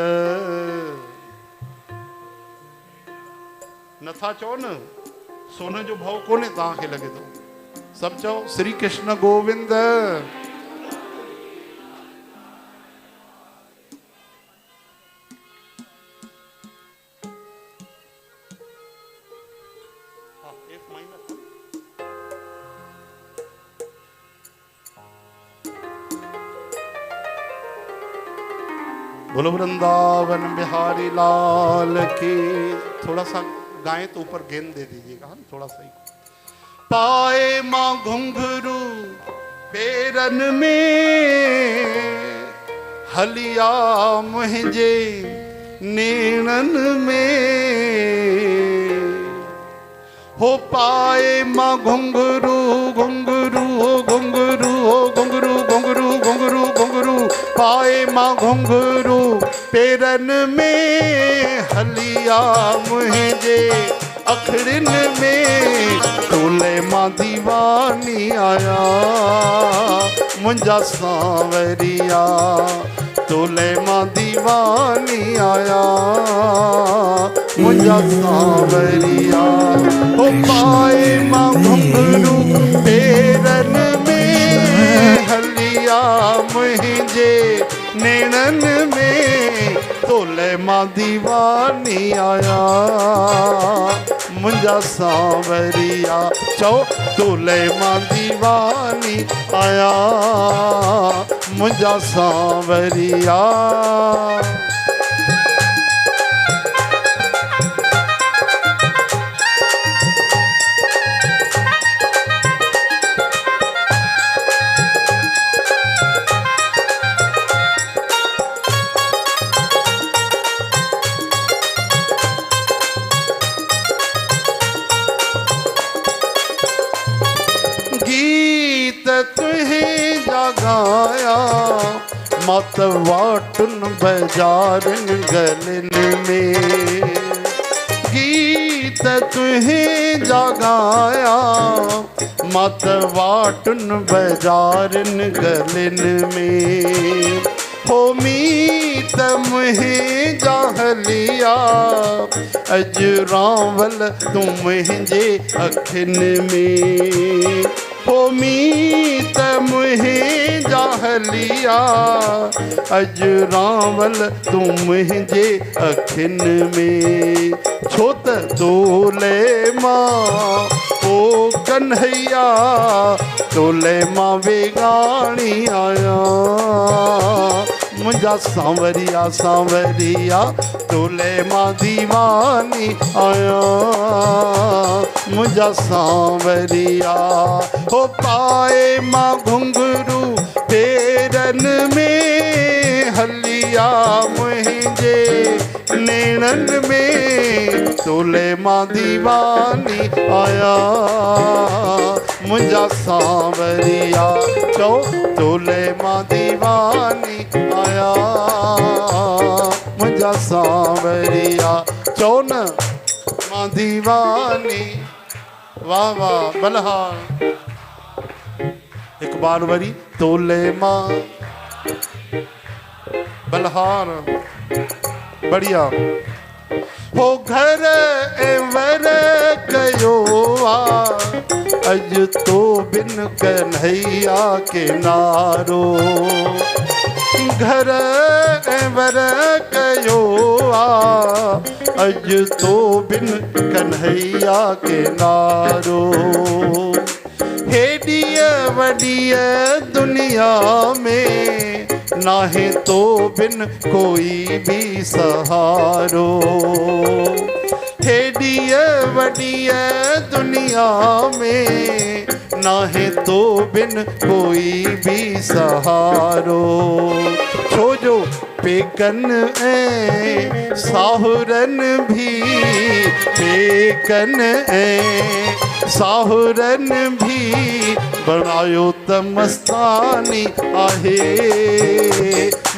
नथा चओ न, सोने जो भाव कोन्हे तव्हांखे लॻे थो, सभु चओ श्री कृष्ण गोविंद। बोलो वृंदावन बिहारी लाल की। थोड़ा सा गाएं तो ऊपर गेंद दे दीजिएगा, थोड़ा सा ही। पाए माँ घुंघरू पेरन में, हलिया मुझे नेणन में। हो पाए माँ घुंघरू घुंघरू हो घुंघरू हो घुंघरू घुंघरू घुंघरू घुंघरू, पाए माँ घुंघरू पेरन में, हलिया मुझे अखड़िन में। तोले माँ दीवानी आया मुंजा सांवरिया, तोले माँ दीवानी आया मुंजा सांवरिया। हो पाए माँ घुंघरू पेरन में, हलिया मुझे नेणन में। तोले माँ दीवानी आया मुंजा सांवरिया, चौ तोले माँ दीवानी आया मुंजा सांवरिया। तुहें जगाया मत वाटन बाजारन गलन में। गीत तुहें जगाया मत वाटन बाजारन गलन में। हो मीत मुहें जाहलिया अजरावल तुम मुझे अखिन में। हो मीत मुझे जाहलिया अजरावल तुम मुझे अखिन में। छोत तोले माँ ओ कन्हैया, तोले माँ वेगाणी आया मुंजा सांवरिया सांवरिया। तोले माँ दीवानी आया मुंजा सांवरिया। हो पाए माँ घुंघरू पेरन में, हलिया मुझे नेणन में। तोले माँ दीवानी आया मुंजा सांवरिया, चौ तोले माँ दीवानी आया मुंजा सांवरिया। चौन माँ दीवानी, वाह वाह बलहार। एक बार वरी तोले माँ बलहार, बढ़िया। हो घर एवर कयो अज तो बिन कन्हैया के नारो। घर एवर कयो अज तो बिन कन्हैया के नारो। हेडिय वडिय दुनिया में, नाहे तो बिन कोई भी सहारो। हेडिय वडिय दुनिया में, नाहे तो बिन कोई भी सहारो। छोजो पेकन ऐं साहुरन भी, पेकन ऐं साहुरन भी बणायो त मस्तानी आहे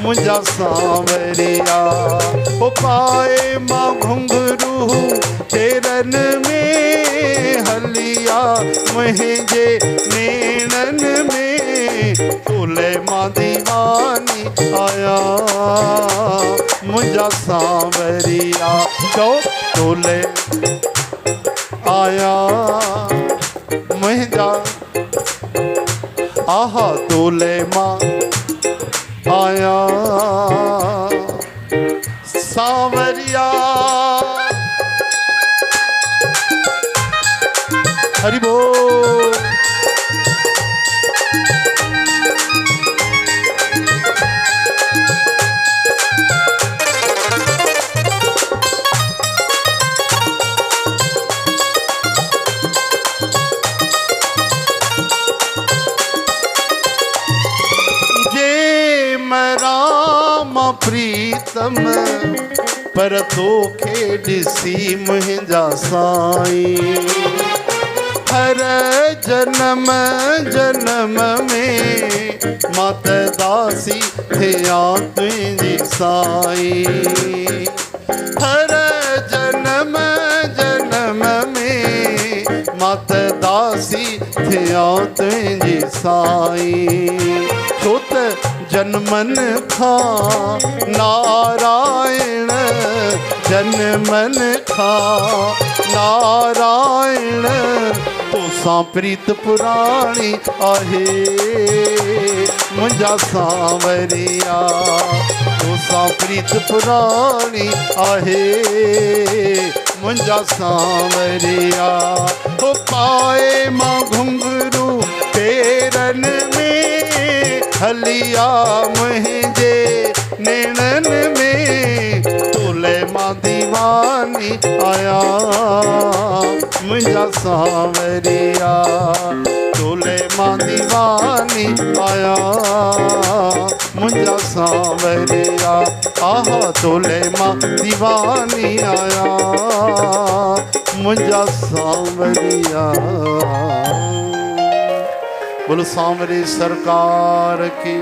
मुंजा सांवरिया। हो पाए माँ घुंघरू पेरन में, हलिया मुझे नेणन में। तोले माँ दीवानी आया मुंजा सांवरिया, चौ तोले आया मुंजा। आहा तोले माँ आया सांवरिया। हरि बोल। जन्म पर तोखे ॾिसी मुंहिंजा साईं। हर जन्म जन्म में मां त दासी थिया तुंहिंजी साईं। हर जन्म जन्म में मां त दासी थिया तुंहिंजी साईं। छो त जन्मन खां नारायण, जन्मन खां नारायण तोसां प्रीत पुराणी आहे मुंहिंजा सांवरिया। तोसां प्रीत पुराणी आहे मुंहिंजा सांवरिया। हो पाए मां घुंघरू पेरन में, हलिया मुंहिंजे नेणन में, तोले मां दीवानी आया मुंहिंजा सांवरिया। तोले मां दीवानी आया मुंहिंजा सांवरिया। आहा तोले मां दीवानी आया मुंहिंजा सांवरिया। बोलो सांवरे सरकार की,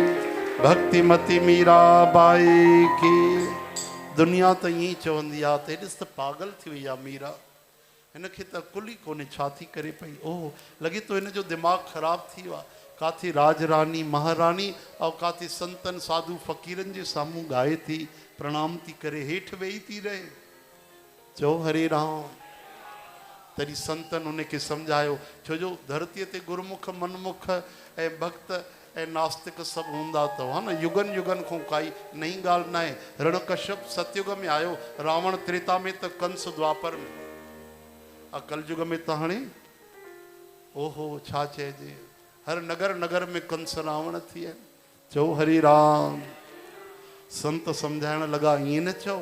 भक्तिमती मीराबाई की। दुनिया त ईअं चवंदी आहे त ॾिस त पागल थी वई आहे मीरा, हिनखे त कुल ई कोन्हे, छा थी करे पई। ओह लॻे थो हिन जो दिमाग़ ख़राब थी वियो आहे। काथे राजरानी महारानी ऐं काथे संतन साधु फ़क़ीरनि जे साम्हूं ॻाए थी, प्रणाम थी करे हेठि वेही थी रहे। चओ हरे राम। तॾहिं संतन उनखे सम्झायो, छो जो धरतीअ ते गुरमुख मनमुख ऐं भक्त ऐं नास्तिक सभु हूंदा अथव, हा न। युगनि युगनि खां काई नई ॻाल्हि न आहे। रणकश्यप सतयुग में आयो, रावण त्रेता में, त कंस द्वापर में, कलयुग में त हाणे ओहो छा चइजे, हर नगर नगर में कंस रावण थी आहिनि। चओ हरि राम। संत सम्झाइण लॻा, ईअं न चओ,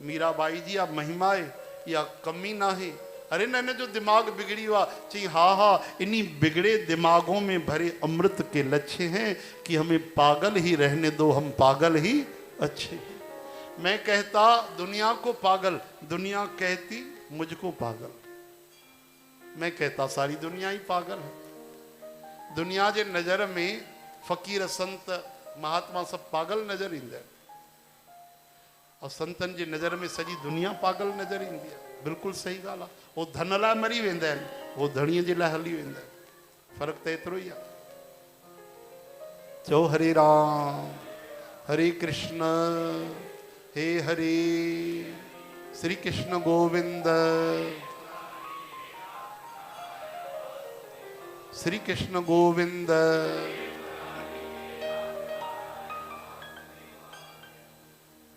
मीराबाई जी इहा महिमा आहे, इहा कमी न आहे। अरे न, हिन जो दिमाग़ बिगड़ी वियो आहे। चई हा हा, इन्हीं बिगड़े दिमागों में भरे अमृत के लच्छे हैं कि हमें पागल ही रहने दो, हम पागल ही अच्छे हैं। मैं कहता दुनिया को पागल, दुनिया कहती मुझको पागल। मैं कहता सारी दुनिया ही पागल है। दुनिया जे नज़र में फ़क़ीर संत महात्मा सब पागल नज़र ईंदा आहिनि, और संतन जी नज़र में सॼी दुनिया पागल नज़र ईंदी आहे। बिल्कुलु सही ॻाल्हि आहे। वो धन लाइ मरी वेंदा आहिनि, वो धणीअ जे लाइ हली वेंदा आहिनि। फ़र्क़ु त एतिरो ई आहे। चओ हरे राम, हरे कृष्ण, हे हरे, श्री कृष्ण गोविंद, श्री कृष्ण गोविंद।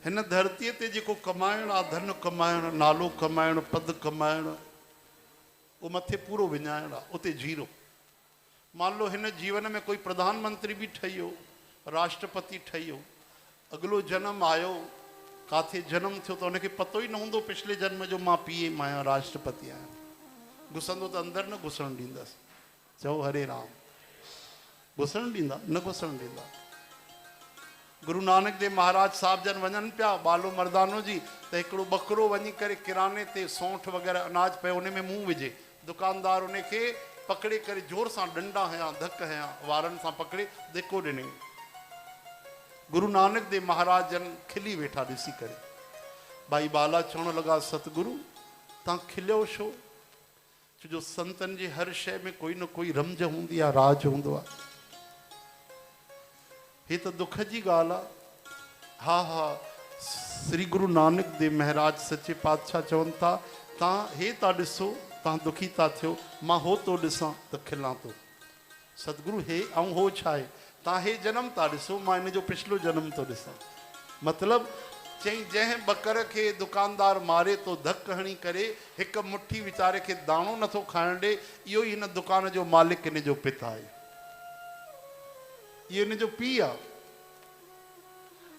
हिन धरतीअ ते जेको कमाइणु आहे, धन कमाइणु, नालो कमाइणु, पद कमाइणु, उहो मथे पूरो विञाइणु आहे, उते जीरो। मान लो हिन जीवन में कोई प्रधानमंत्री बि ठही वियो, राष्ट्रपति ठही वियो, अॻिलो जन्म आयो, काथे जन्म थियो, त हुनखे पतो ई न हूंदो पिछले जन्म जो मां PM आहियां, राष्ट्रपति आहियां। घुसंदो त अंदरि न घुसणु ॾींदसि। चओ हरे राम। घुसणु ॾींदा? न घुसणु ॾींदा। गुरु नानक देव महाराज साहब जन वञनि पिया, बालो मर्दानो जी, त हिकिड़ो ॿकरो वञी करे किराने ते सौंठ वग़ैरह अनाज पियो, उन में मुंहुं विझे। दुकानदार उनखे पकड़े करे जोर सां डंडा हयां, धक हयां, वारनि सां पकड़े धिको ॾिनई। गुरु नानक देव महाराज जन खिली वेठा ॾिसी करे। भाई बाला चवण लॻा, सतगुरु तव्हां खिलियो छो? छो जो संतन जी हर शइ में कोई न कोई रमज हूंदी आहे, राज हूंदो आहे। हे त दुख जी ॻाल्हि आहे। हा हा, श्री गुरु नानक देव महाराज सचे पातशाह चवनि था, तव्हां हे था ॾिसो, तव्हां दुखी था थियो, मां हो थो ॾिसां त खिलां थो। सतगुरु हे ऐं हो छा आहे? तव्हां हे जन्म था ॾिसो, मां हिन जो पिछलो जन्म थो ॾिसां। मतिलबु चई, जंहिं ॿकर खे दुकानदार मारे थो धक हणी करे, हिकु मुट्ठी वीचारे खे दाणो नथो खाइण ॾे, इहो ई हिन दुकान जो मालिक हिन जो पिता आहे, इहो हिन जो पीउ आहे।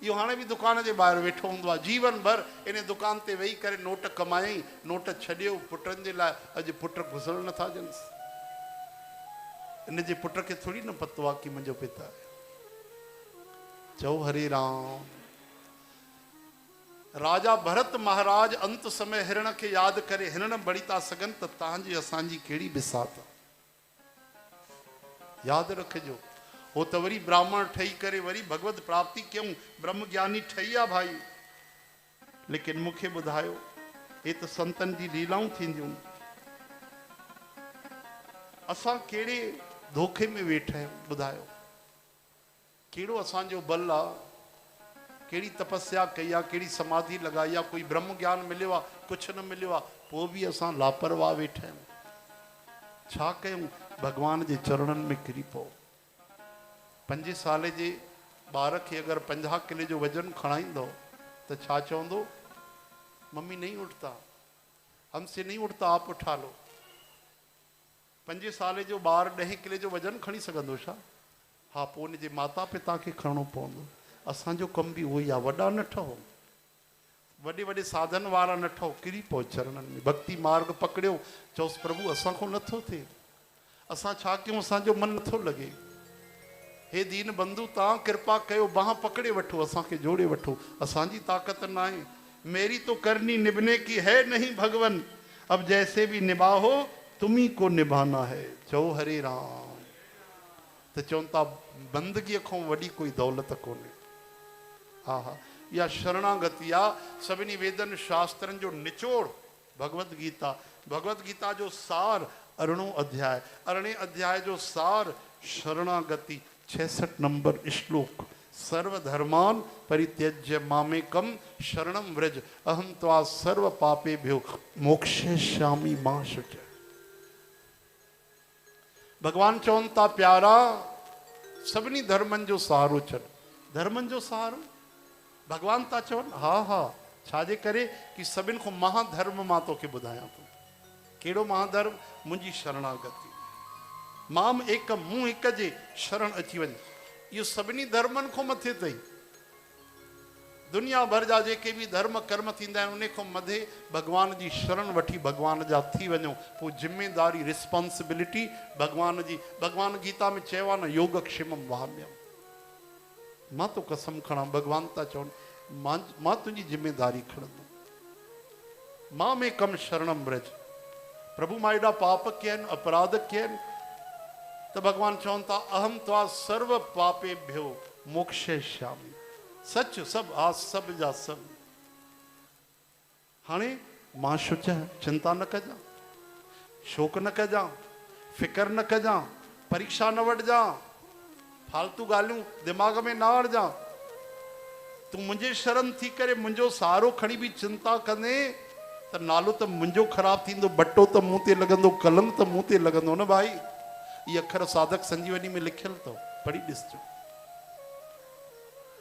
इहो हाणे बि दुकान जे ॿाहिरि वेठो हूंदो आहे, जीवन भर इन दुकान ते वेही करे नोट कमायईं, नोट छॾियो पुटनि जे लाइ। अॼु पुट घुसण नथा ॾियनिसि। इन जे पुट खे थोरी न पतो आहे कि मुंहिंजो पिता आहे। चओ हरे राम। राजा भरत महाराज अंत समय हिरण के याद करे, हिरण बड़ी था सगन त तव्हांजी असांजी कहिड़ी बिसात। याद रखिजो, हो त वरी ब्राह्मण ठही करे वरी भगवत प्राप्ति क्यों ब्रह्म ज्ञानी ठही आ भाई। लेकिन मूंखे ॿुधायो, ये तो संतन जी लीलाऊं थींदियूं, असां कहिड़े धोखे में वेठा आहियूं ॿुधायो। कहिड़ो असांजो बल आहे, कहिड़ी तपस्या कई आहे, कहिड़ी समाधि लगाई आहे, कोई ब्रह्म ज्ञान मिलियो आहे, कुझु न मिलियो आहे, पोइ बि असां लापरवाह वेठा आहियूं। छा कयूं, भगवान जे चरणनि में किरी पओ। 5 साल जे ॿार खे अगरि 50 किले जो वजन खणाईंदो त छा चवंदो, मम्मी नहीं उठता, हमसे नहीं उठता, आप उठा लो। 5 साल जो ॿार 10 किले जो वजन खणी सघंदो छा? हा, पोइ हुनजे माता पिता खे खणणो पवंदो। असांजो कमु बि उहो ई आहे। वॾा न ठहो, वॾे वॾे साधन वारा न ठहो, किरी पओ चरणनि में। भक्ति मार्ग पकड़ियो, चओसि प्रभु असांखो नथो थिए, असां छा कयूं, असांजो मन नथो लॻे। हे दीन बंधु, तव्हां कृपा कयो, बाह पकड़े वठो, असांखे जोड़े वठो। असांजी ताक़त न आहे। मेरी तो करनी निभने की है नहीं भगवन, अब जैसे भी निभाओ तुम्ही को निभाना है। चओ हरे राम। त चवनि था बंदगीअ खां वॾी कोई दौलत कोन्हे। हा हा, इहा शरणागति आहे। सभिनी वेदनि शास्त्रनि जो निचोड़ भगवत गीता। भगवत गीता जो सार 18 अध्याय, 18 अध्याय जो सार शरणागति। 66 नंबर श्लोक, सर्वधर्मान परित्यज्य मामेकम शरणम व्रज अहम त्वा सर्व पापेभ्यो मोक्षयिष्यामि मा शुचः। भगवान चवनि था प्यारा, सभिनी धर्मनि जो सहारो छॾ। धर्मनि जो सहारो भगवान था चवनि? हा हा, छाजे करे कि सभिनि खां महाधर्म मां तोखे ॿुधायां थो। कहिड़ो महाधर्म? मुंहिंजी शरणागति। माम एक, मूं हिक जे शरण अची वञ। इहो सभिनी धर्मनि खां मथे अथई। दुनिया भर जा जेके बि धर्म कर्म थींदा आहिनि, उन खां मथे भगवान जी शरण वठी भगवान जा थी वञो। पोइ ज़िमेदारी, रिस्पॉन्सिबिलिटी भगवान जी। भगवान गीता में चयो आहे न, योगक्षेमम वहाम्यम। मां तो कसम खणा, भगवान था चवनि, मां तुंहिंजी ज़िमेदारी खणंदुमि। मां में कम शरणम ब्रज। प्रभु मां एॾा पाप कया आहिनि, अपराध कया आहिनि, त भगवान चवनि था अहम त्वा सर्व पापेभ्यो मोक्षयिष्यामि। सच सब, हा सब जा सब। हाणे मां शुच, चिंता न कजां, शोक न कजां, फिकर न कजां, परीक्षा न वठजां, फालतू ॻाल्हियूं दिमाग में न आणजां। तूं मुंहिंजे शरण थी करे मुंहिंजो सहारो खणी बि चिंता कंदे त नालो त मुंहिंजो ख़राबु थींदो, बटो त मूं ते लॻंदो, कलंक त मूं ते लॻंदो न भाई। इहे अखर साधक संजीवनी में लिखियलु अथव, पढ़ी ॾिसजो।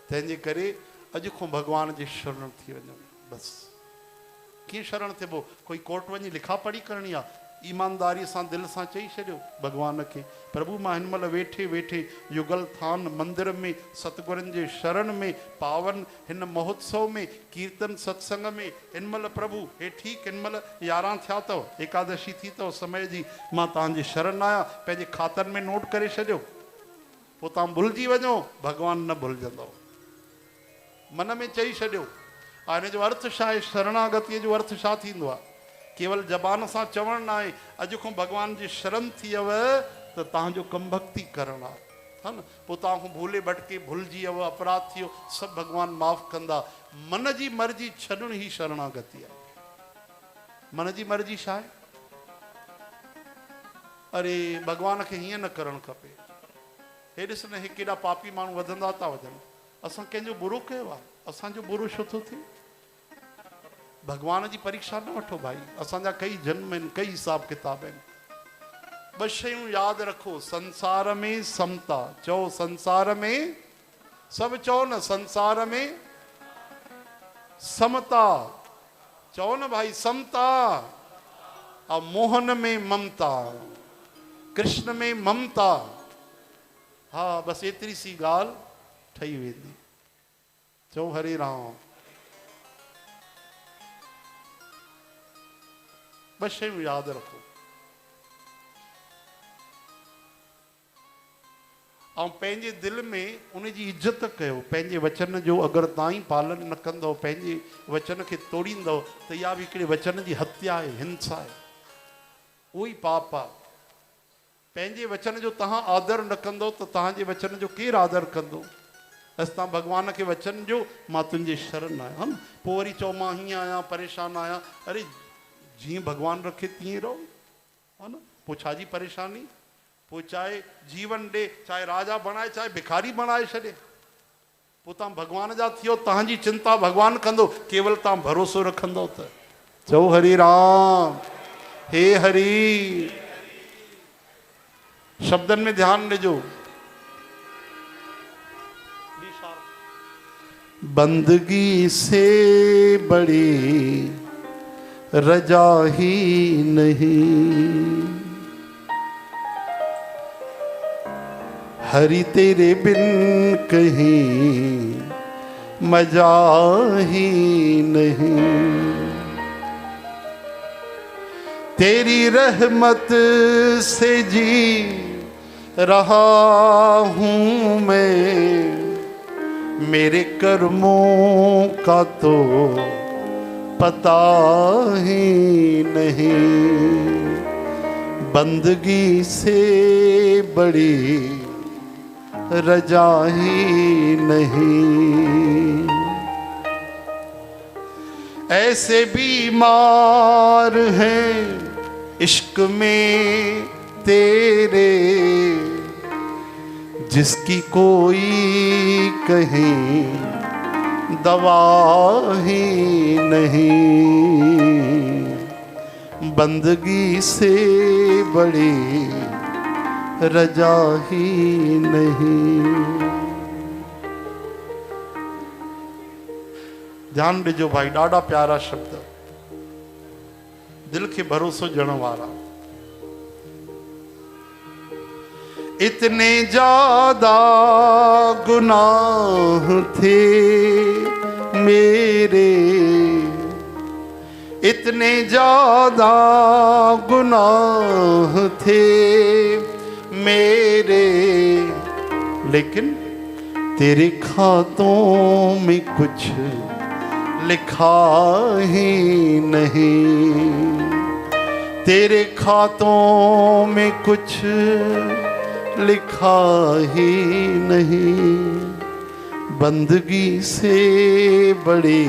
तंहिंजे करे अॼु खां भगवान जी शरण थी वञो। बसि कीअं शरण थिबो? कोई कोर्ट वञी लिखा पढ़ी करणी आहे? ईमानदारी सां दिलि सां चई छॾियो भगवान खे, प्रभु मां हिन महिल वेठे वेठे युगल थान मंदिर में सतगुरनि जे शरण में पावन हिन महोत्सव में कीर्तन सत्संग में हिन महिल प्रभु हे ठीकु, हिन महिल 11 थिया अथव, एकादशी थी अथव समय जी। मां तव्हांजे शरण आहियां, पंहिंजे खातनि में नोट करे छॾियो। पोइ तव्हां भुलिजी वञो, भगवान न भुलिजंदव। मन में चई छॾियो। हाणे हिन जो अर्थ छा आहे? शरणागतीअ जो अर्थ छा थींदो आहे? केवल ज़बान सां चवणु न आहे, अॼु खां भगवान जी शरण थी वियव त तव्हांजो कमु भक्ति करणु आहे, हा न। पोइ तव्हां खां भूले भटके भुलिजी वियो, अपराध थी वियो, सभु भगवान माफ़ु कंदा। मन जी मर्ज़ी छॾणु ई शरणागति आहे। मन जी मर्ज़ी छा आहे? अरे भगवान खे हीअं न करणु खपे। हे ॾिस न, हे केॾा पापी माण्हू वधंदा था वञनि। असां कंहिंजो बुरो कयो आहे? असांजो बुरो छो थो थिए? भगवान जी परीक्षा न वठो भाई। असांजा कई जन्म आहिनि, कई हिसाब किताब आहिनि। 2 शयूं यादि रखो, संसार में समता। चओ संसार में, सभु चओ न, संसार में समता। चओ न भाई, समता। और मोहन में ममता, कृष्ण में ममता। हा, बसि एतिरी सी ॻाल्हि ठही वेंदी। चओ हरे राम। 2 शयूं यादि रखो। ऐं पंहिंजे दिलि में उनजी इज़त कयो। पंहिंजे वचन जो अगरि तव्हां ई पालन न कंदव, पंहिंजे वचन खे तोड़ींदव, त इहा बि हिकिड़े वचन जी हत्या आहे, हिंसा आहे, उहो ई पाप आहे। पंहिंजे वचन जो तव्हां आदर न कंदव त तव्हांजे वचन जो केरु आदर कंदो? असां तव्हां भॻवान खे वचन जो मां तुंहिंजे शरण आहियां, हा न। पोइ वरी चओ मां हीअं आहियां, परेशान आहियां। अरे जीअं भॻवानु रखे तीअं रहो, हा न। पोइ छा जी परेशानी? पोइ चाहे जीवन ॾे, चाहे राजा बणाए, चाहे भिखारी बणाए छॾे, पोइ तव्हां भॻवान जा थियो, तव्हांजी चिंता भॻवानु कंदो, केवल तव्हां भरोसो रखंदव त। चओ हरि राम, हे हरि। शब्दनि में ध्यानु ॾिजो। बंदगी से बड़ी रजा ही नहीं, हरि तेरे बिन कहीं मजा ही नहीं। तेरी रहमत से जी रहा हूँ मैं, मेरे कर्मों का तो पता ही नहीं। बंदगी से बड़ी रजा ही नहीं। ऐसे बीमार हैं इश्क में तेरे, जिसकी कोई कहीं दवा ही नहीं। बंदगी से बड़ी रजा ही नहीं। ध्यान ॾिजो भाई, ॾाढा प्यारा शब्द, दिल के भरोसो ॾियण वारा। इतने ज्यादा गुनाह थे मेरे, इतने ज्यादा गुनाह थे मेरे, लेकिन तेरे खातों में कुछ लिखा ही नहीं। तेरे खातों में कुछ लिखा ही नहीं। बंदगी से बड़ी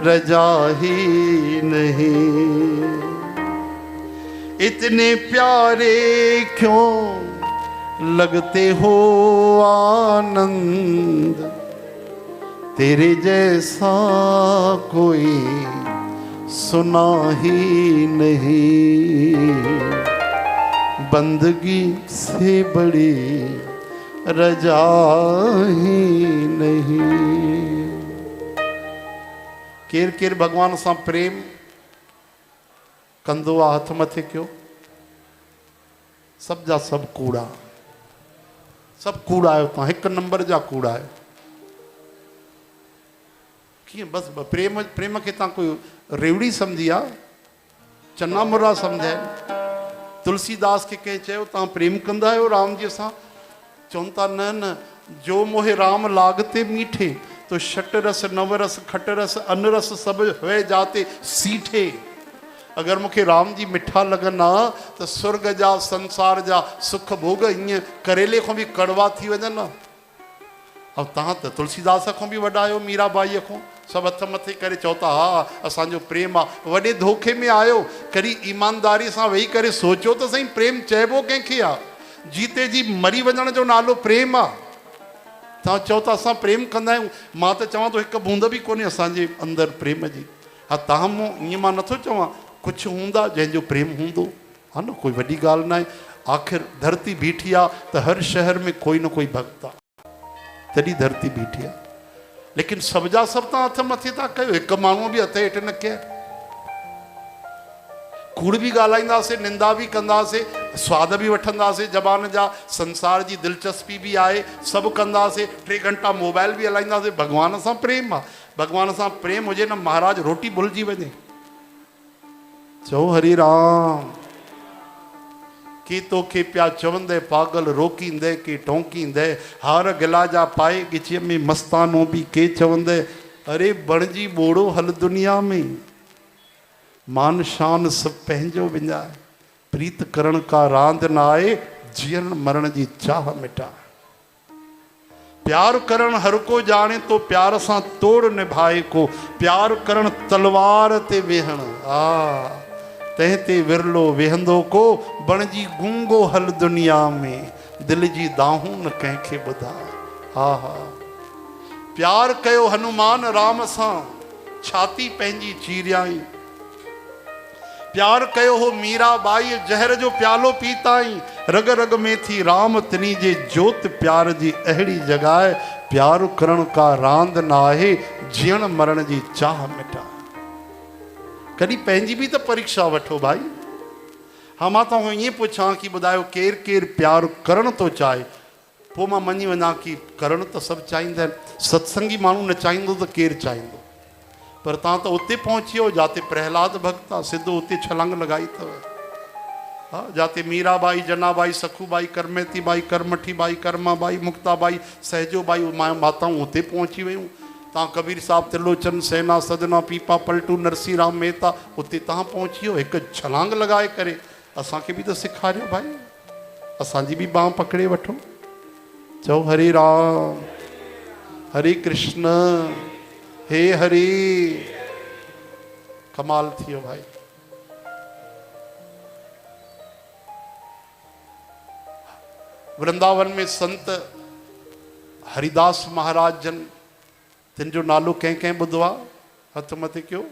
रजा ही नहीं। इतने प्यारे क्यों लगते हो आनंद, तेरे जैसा कोई सुना ही नहीं। बंदगी से बड़ी रजा ही नहीं। केर केर भगवान सां प्रेम कंदो आहे, हथ मथे कयो। सब जा सब कूड़ा, सब कूड़ा आहियो तव्हां, हिकु नंबर जा कूड़ा आहियो। कीअं बस प्रेम प्रेम खे तव्हां कोई रेवड़ी सम्झी आहे, चना मुरा सम्झाए। तुलसीदास खे कंहिं चयो तव्हां प्रेम कंदा आहियो राम जी सां? चवनि था न न, जो मोहे राम लागते मीठे, तो शट रस नवरस खट रस अनरस सब हुए जाते सीठे। अगरि मूंखे राम जी मिठा लॻनि हा त स्वर्ग जा संसार जा सुख भोग ईअं करेले खां बि कड़वा थी वञनि हा। ऐं तव्हां त तुलसीदास खां बि वॾा आहियो, मीराबाईअ खां। सभु हथ मथे करे चओ था हा असांजो प्रेम आहे। वॾे धोखे में आयो। कॾहिं ईमानदारी सां वेही करे सोचो त सही, प्रेम चइबो कंहिंखे आहे? जीते जी मरी वञण जो नालो प्रेम आहे? तव्हां चओ था असां प्रेम कंदा आहियूं, मां त चवां थो हिकु बूंद बि कोन्हे असांजे अंदरि प्रेम जी। हा तव्हां मूं ईअं मां नथो चवां, कुझु हूंदा जंहिंजो प्रेम हूंदो, हा न, कोई वॾी ॻाल्हि न आहे। आख़िर धरती बीठी आहे त हर शहर में कोई न कोई भक्त आहे, तॾहिं धरती बीठी आहे। लेकिन सब जा सब तव्हां हथ मथे था कयो, हिकु माण्हू बि हथ हेठि न कयो। कूड़ बि ॻाल्हाईंदासीं, निंदा बि कंदासीं, स्वाद बि वठंदासीं ज़बान जा, संसार जी दिलचस्पी बि आहे, सभु कंदासीं, 3 घंटा मोबाइल बि हलाईंदासीं। भॻवान सां प्रेम आहे? भॻवान सां प्रेम हुजे न महाराज रोटी भुलिजी वञे। चओ हरि राम। की तोखे पिया चवंदे पागल रोकींदे की टोकींदे हार गिलाजा पाए गिचीअ में मस्तानो भी के चवंदे अरे बणजी बोड़ो हल दुनिया में मान शान सब पंहिंजो विञाए प्रीत करण का रांद न आए जीवन मरण जी चाह मिटा प्यार करण हर को जाने तो प्यार सां तोड़ निभाए को प्यार करण तलवार ते वेहण तहते विरलो वेहंदो को बणजी गूंगो हल दुनिया में दिल जी दाहूं न कंहिंखे ॿुधाए हा हा प्यार कयो हनुमान राम सां छाती पंहिंजी चीरियाई प्यार कयो हो मीरा बाई जहर जो प्यालो पीताई रग रग में थी राम तिनी जे जोत प्यार जी अहिड़ी जगाए प्यार करण का रांद न आहे जीअण मरण जी चाह मिटा कॾहिं पंहिंजी बि त परीक्षा वठो भाई हाँ मां तव्हां ईअं पुछां कि ॿुधायो केरु केरु प्यार करण थो चाहे पोइ मां मञी वञा कि करण त सभु चाहींदा आहिनि सत्संगी माण्हू न चाहींदो त केरु चाहींदो पर तव्हां त उते पहुची वियो जिते प्रहलाद भक्त आहे सिधो उते छलांग लॻाई अथव हा जिते मीराबाई जनाबाई सखूबाई करमेती बाई करमठी बाई कर्माबाई मुक्ताबाई सहजोबाई माताऊं उते पहुची वियूं तव्हां कबीर साहिब त्रिलोचन सेना सदना पीपा पलटू नरसी राम मेहता उते तव्हां पहुची वियो हिकु छलांग लॻाए करे असांखे बि त सेखारियो भाई असांजी बि बांह पकड़े वठो चओ हरे राम हरे कृष्ण हे हरि कमाल थियो भाई वृंदावन में संत हरिदास महाराज जन तिन जो नालो कंहिं कंहिं ॿुधो आहे हथ मथे कयो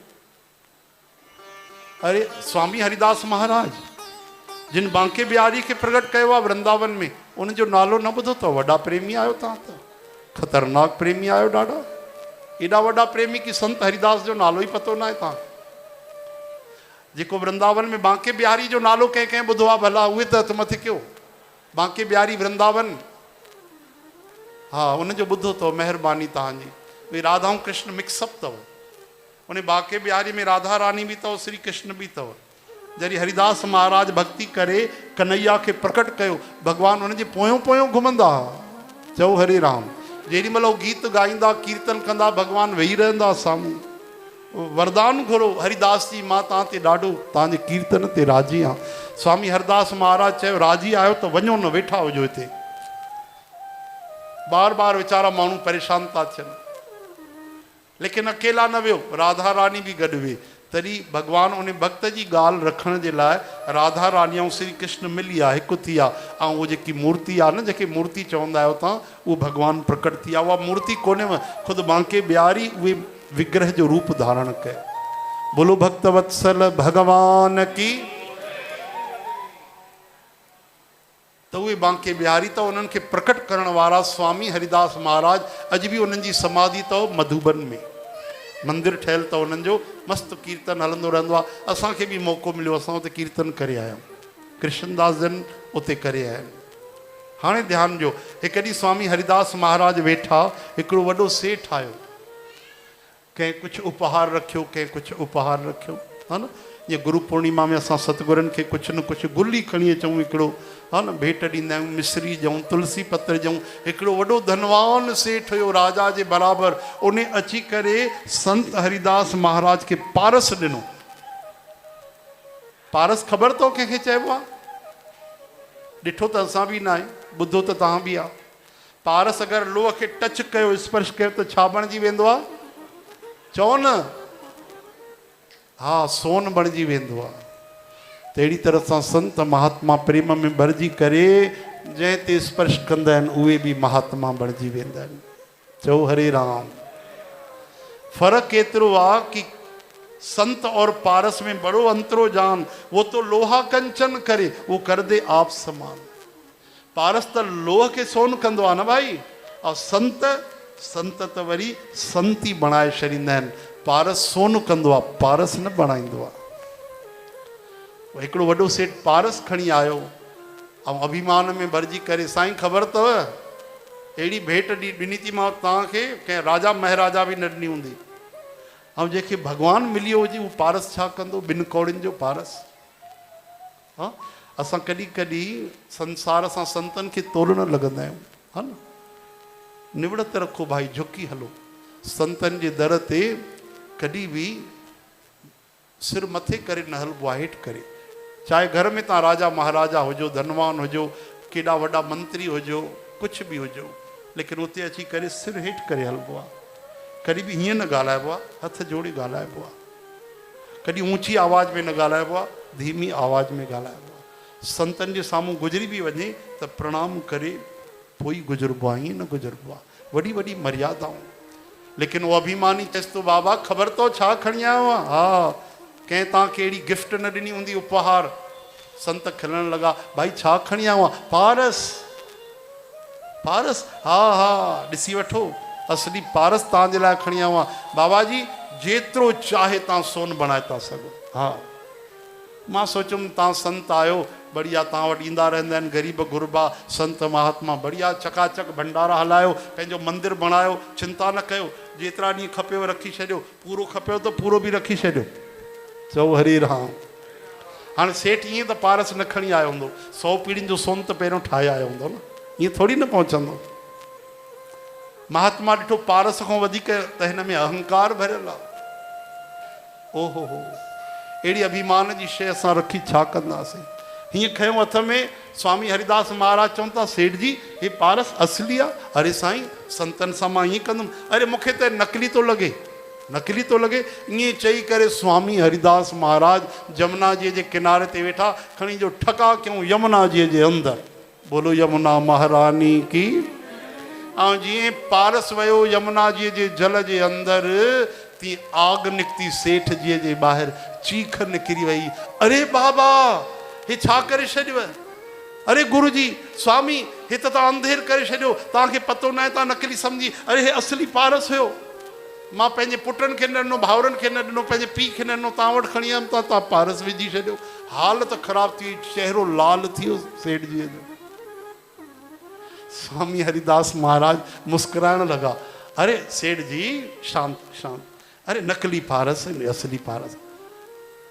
अरे स्वामी हरिदास महाराज जिन बांके बिहारी के प्रकट कयो आहे वृंदावन में उनजो नालो न ॿुधो अथव वॾा प्रेमी आहियो तव्हां त ख़तरनाक प्रेमी आहियो ॾाढा एॾा वॾा प्रेमी की संत हरिदास जो नालो ही पतो न आहे तव्हां जेको वृंदावन में बांके बिहारी जो नालो कंहिं कंहिं ॿुधो आहे भला उहे त हथ मथे कयो बांके बिहारी वृंदावन हाँ उनजो ॿुधो अथव महिरबानी तव्हांजी भई राधा ऐं कृष्ण मिक्सअप अथव उन बांके बिहारी में राधा रानी भी अथव श्री कृष्ण भी अथव जॾहिं हरिदास महाराज भक्ति करे कन्हैया के प्रकट कयो भगवान उनजे पोयों पोयों घुमंदा चओ हरे राम जेॾी महिल गीत गाईंदा कीर्तन कंदा भगवान वेही रहंदा साम्हूं वरदान घुरो हरिदास जी मां तव्हां ते ॾाढो तव्हांजे कीर्तन ते राज़ी आहियां स्वामी हरिदास महाराज चयो राज़ी आहियो त वञो न वेठा हुजो हिते बार बार वीचारा माण्हू परेशान था थियनि लेकिन अकेला न वियो राधा रानी भी गॾु हुई तॾहिं भगवान उन भक्त जी ॻाल्हि रखण जे लाइ राधा रानी ऐं श्री कृष्ण मिली आहे हिकु थी आहे ऐं उहो जेकी मूर्ति आहे न जेके मूर्ति चवंदा आहियो तव्हां उहो भगवान प्रकट थी आहे उहा मूर्ति कोन्हे ख़ुदि बांके बिहारी उहे विग्रह जो रूप धारण कयो बोलो भक्त वत्सल भगवान की तो उहे बांके बिहारी त उन्हनि खे प्रकट करण वारा स्वामी हरिदास महाराज अॼु बि उन्हनि जी समाधि अथव मधुबन में मंदिर ठहियल अथव उन्हनि जो मस्तु कीर्तन हलंदो रहंदो आहे असांखे बि मौक़ो मिलियो असां उते कीर्तन करे आया आहियूं कृष्णदास जन उते करे आया आहिनि हाणे ध्यानु ॾियो हिकु ॾींहुं स्वामी हरिदास महाराज वेठा हिकिड़ो वॾो सेठ आयो कंहिं कुझु उपहार रखियो कंहिं कुझु उपहार रखियो हा न जीअं गुरु पूर्णिमा में असां सतगुरनि खे कुझु न कुझु गुल ई खणी अचूं हिकिड़ो हा न भेंट ॾींदा आहियूं मिश्री ॾियूं तुलसी पत्र ॾियूं हिकिड़ो वॾो धनवान सेठ हुयो राजा जे बराबरि उन अची करे संत हरिदास महाराज खे पारस ॾिनो पारस ख़बर अथव कंहिंखे चइबो आहे ॾिठो त असां बि न आहे ॿुधो त तव्हां बि आहे पारस अगरि लोह खे टच कयो स्पर्श कयो त छा बणिजी वेंदो आहे चओ न हाँ सोन बणिजी वेंदो आहे त अहिड़ी तरह सां संत महात्मा प्रेम में भरिजी करे जंहिं ते स्पर्श कंदा आहिनि उहे बि महात्मा बणिजी वेंदा आहिनि चओ हरे राम फ़र्क़ु एतिरो आहे कि संत और पारस में बड़ो अंतरो जान वो तो लोहा कंचन करे वो कर दे आप समान पारस त लोह खे सोन कंदो आहे न भाई और संत त वरी संती बणाए छॾींदा आहिनि पारस सोन कंदो आहे पारस न बणाईंदो आहे हिकिड़ो वॾो सेठ पारस खणी आयो ऐं अभिमान में भरिजी करे साईं ख़बर अथव अहिड़ी भेंट ॾिनी थी मां तव्हांखे कंहिं राजा महाराजा बि न ॾिनी हूंदी ऐं जंहिंखे भॻवानु मिलियो हुजे उहो पारस छा कंदो ॿिनि कौड़ियुनि जो पारस हा असां कॾहिं कॾहिं संसार सां संतन खे तोलण लॻंदा आहियूं, हा न। निवड़त रखो भाई, झुकी हलो संतन जे दर ते। कॾहिं बि सिर मथे करे न हलबो आहे, हेठि करे। चाहे घर में तव्हां राजा महाराजा हुजो, धनवान हुजो, केॾा वॾा मंत्री हुजो, कुझु बि हुजो, लेकिन उते अची करे सिर हेठि करे हलबो आहे। कॾहिं बि हीअं न ॻाल्हाइबो आहे, हथ जोड़े ॻाल्हाइबो आहे। कॾहिं ऊची आवाज़ में न ॻाल्हाइबो आहे, धीमी आवाज़ में ॻाल्हाइबो आहे। संतनि जे साम्हूं गुज़री बि वञे त प्रणाम करे पोइ गुज़रबो आहे, ईअं न गुज़रबो आहे। वॾी वॾी मर्यादाऊं। लेकिन उहो अभिमानी चएसि थो, बाबा ख़बर अथव छा खणी आयो आहे? हा, कंहिं तव्हांखे अहिड़ी गिफ्ट न ॾिनी हूंदी, उपहार। संत खिलण लॻा, भाई छा खणी आयो आहे? पारस। पारस? हा हा, ॾिसी वठो, असली पारस तव्हांजे लाइ खणी आयो आहे। बाबा जी जेतिरो चाहे तव्हां सोन बणाए था सघो। हा, मां सोचुमि तव्हां संत आहियो, बढ़िया, तव्हां वटि ईंदा रहंदा आहिनि ग़रीब गुरबा संत महात्मा, बढ़िया चकाचक भंडारा हलायो, पंहिंजो मंदिर बणायो, चिंता न कयो। जेतिरा ॾींहं खपेव रखी छॾियो, पूरो खपेव त पूरो बि रखी छॾियो। चओ हरी राम। हाणे सेठ ईअं त पारस न खणी आयो हूंदो, 100 पीढ़ियुनि जो सोन त पहिरियों ठाहे आयो हूंदो न, ईअं थोरी न पहुचंदो। महात्मा ॾिठो पारस खां वधीक त हिन में अहंकार भरियल आहे। ओहो हो, अहिड़ी अभिमान जी शइ असां रखी छा कंदासीं? हीअं खयों हथ में। स्वामी हरिदास महाराज चवनि था, सेठ जी हे पारस असली आहे? अरे साईं, संतनि सां मां ईअं कंदुमि? अरे मूंखे त नकली थो लॻे, नकली थो लॻे। ईअं चई करे स्वामी हरिदास महाराज जमुना जी जे किनारे ते वेठा, खणी जो ठका कयूं यमुना जी जे अंदरि। बोलो यमुना महारानी की। ऐं जीअं पारस वियो यमुना जी जे जल जे अंदरि, तीअं आग निकिती सेठ जी जे ॿाहिरि, चीख निकिरी वई। अरे बाबा, हे छा करे छॾियव? अरे गुरु जी, स्वामी, हे त तव्हां अंधेर करे छॾियो, तव्हांखे पतो न आहे, तव्हां नकली सम्झी। अरे हे असली पारस हुयो। मां पंहिंजे पुटनि खे न ॾिनो, भाउरनि खे न ॾिनो, पंहिंजे पीउ खे न ॾिनो, तव्हां वटि खणी आयमि त तव्हां पारस विझी छॾियो। हालत ख़राबु थी, चहिरो लाल थी वियो सेठ जी जो। स्वामी हरिदास महाराज मुस्कुराइण लॻा। अरे सेठ जी, शांत शांत। अरे नकली पारस, असली पारस।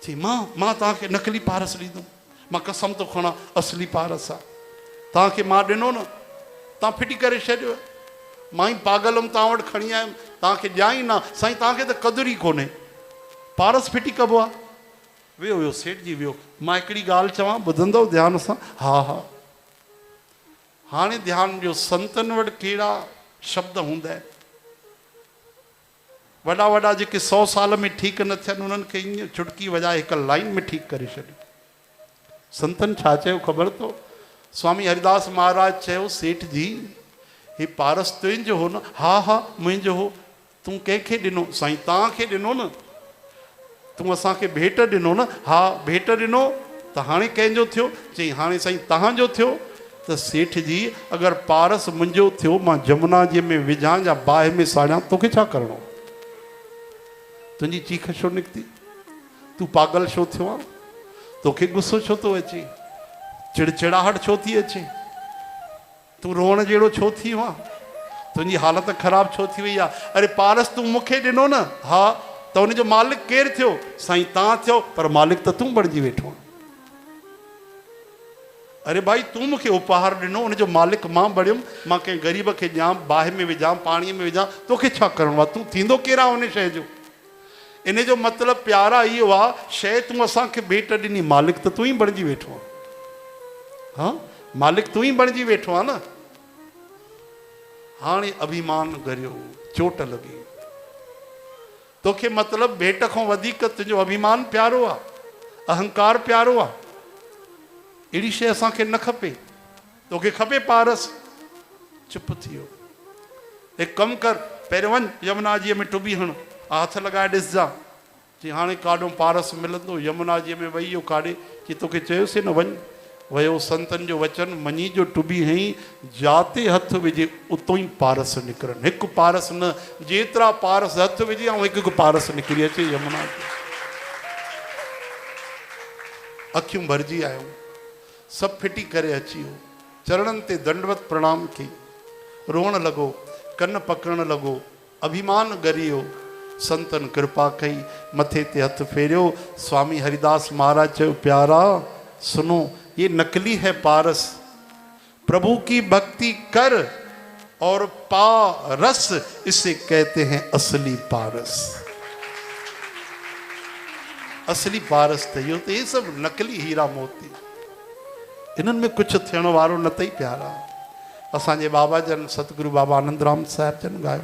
चई, मां तव्हांखे नकली पारस ॾींदुमि, मां कसम थो खणा असली पारस आहे। तव्हांखे मां ॾिनो न, तव्हां फिटी करे छॾियो। मां ई पागल हुअमि, तव्हां वटि खणी आयुमि, तव्हांखे ॾियां ई न। साईं तव्हांखे त क़दुरु ई कोन्हे, पारस फिटी कबो आहे। वियो वियो सेठ जी वियो। मां हिकिड़ी ॻाल्हि चवां, ॿुधंदव ध्यान सां? हा हा। हाणे ध्यानु ॾियो, संतनि वटि कहिड़ा शब्द हूंदा आहिनि। वॾा वॾा जेके 100 साल में ठीकु न थियनि, उन्हनि खे ईअं चुटकी वॼाए हिकु लाइन में ठीकु करे छॾियो। संतनि छा चयो ख़बर अथव? स्वामी हरिदास महाराज चयो, सेठ जी हे पारस तुंहिंजो हो न? हा हा, मुंहिंजो हो। तूं कंहिंखे ॾिनो? साईं तव्हांखे ॾिनो न। तूं असांखे भेंट ॾिनो न? हा, भेंट ॾिनो। त हाणे कंहिंजो थियो? चई, हाणे साईं तव्हांजो थियो। त सेठ जी, अगरि पारस मुंहिंजो थियो, मां जमुना जी में विझां या बाहि में साड़ियां, तोखे छा करिणो? तुंहिंजी चीख छो निकिती? तूं पागल छो थियो आहे? तोखे गुस्सो छो थो अचे? चिड़चिड़ाहट छो थी अचे? तूं रोअण जहिड़ो छो थी वियो आहे? तुंहिंजी हालत ख़राबु छो थी वई आहे? अरे पारस तूं मूंखे ॾिनो न। हा, त हुनजो मालिक केरु थियो? साईं तव्हां थियो, पर मालिक त तूं बणिजी वेठो आहे। अरे भाई, तूं मूंखे उपहार ॾिनो, हुनजो मालिक मां बणियुमि। मां कंहिं ग़रीब खे ॾियां, बाहि में विझां, पाणीअ में विझां, तोखे छा करिणो आहे? तूं थींदो केरु आहे हुन शइ जो? इन जो मतिलबु प्यारा इहो आहे, शइ तूं असांखे भेंट ॾिनी, मालिक त तूं ई बणिजी वेठो आहे। हा, मालिक तूं ई बणिजी वेठो आहे न। हाणे अभिमान गरियो, चोट लॻी। तोखे मतिलबु भेंट खां वधीक तुंहिंजो अभिमान प्यारो आहे, अहंकार प्यारो आहे। अहिड़ी शइ असांखे न खपे। तोखे खपे पारस? चुप थी वियो। हिकु कमु कर, पहिरियों वञ यमुना जीअ में टुॿी हण, हथ लॻाए ॾिसजां। चई, हाणे काॾों पारस मिलंदो? यमुना जीअ में वही वियो काॾे? चई, तोखे चयोसीं न वञ। वियो, संतनि जो वचन मञी जो टुॿी हई, जाते हथ विझे उतो ई पारस निकिरनि। हिकु पारस न, जेतिरा पारस हथ विझे ऐं हिकु हिकु पारस निकिरी अचे यमुना जी। अखियूं भरिजी आयूं, सभु फिटी करे अची वियो। चरणनि ते दंडवत प्रणाम कई, रोअण लॻो, कन पकड़ण लॻो, अभिमान ॻरियो। संतनि कृपा कई, मथे ते हथ फेरियो। स्वामी हरिदास महाराज चयो, प्यारा सुनो, ये नकली है पारस। प्रभु की भक्ति कर और पा रस, इसे कहते हैं असली पारस। असली पारस थे यो, तो ये सब नकली हीरा मोती, इन्हनि में कुछ थियण वारो न अथई प्यारा। असांजे बाबा जन सतगुरु बाबा आनंद राम साहिब जन गायो,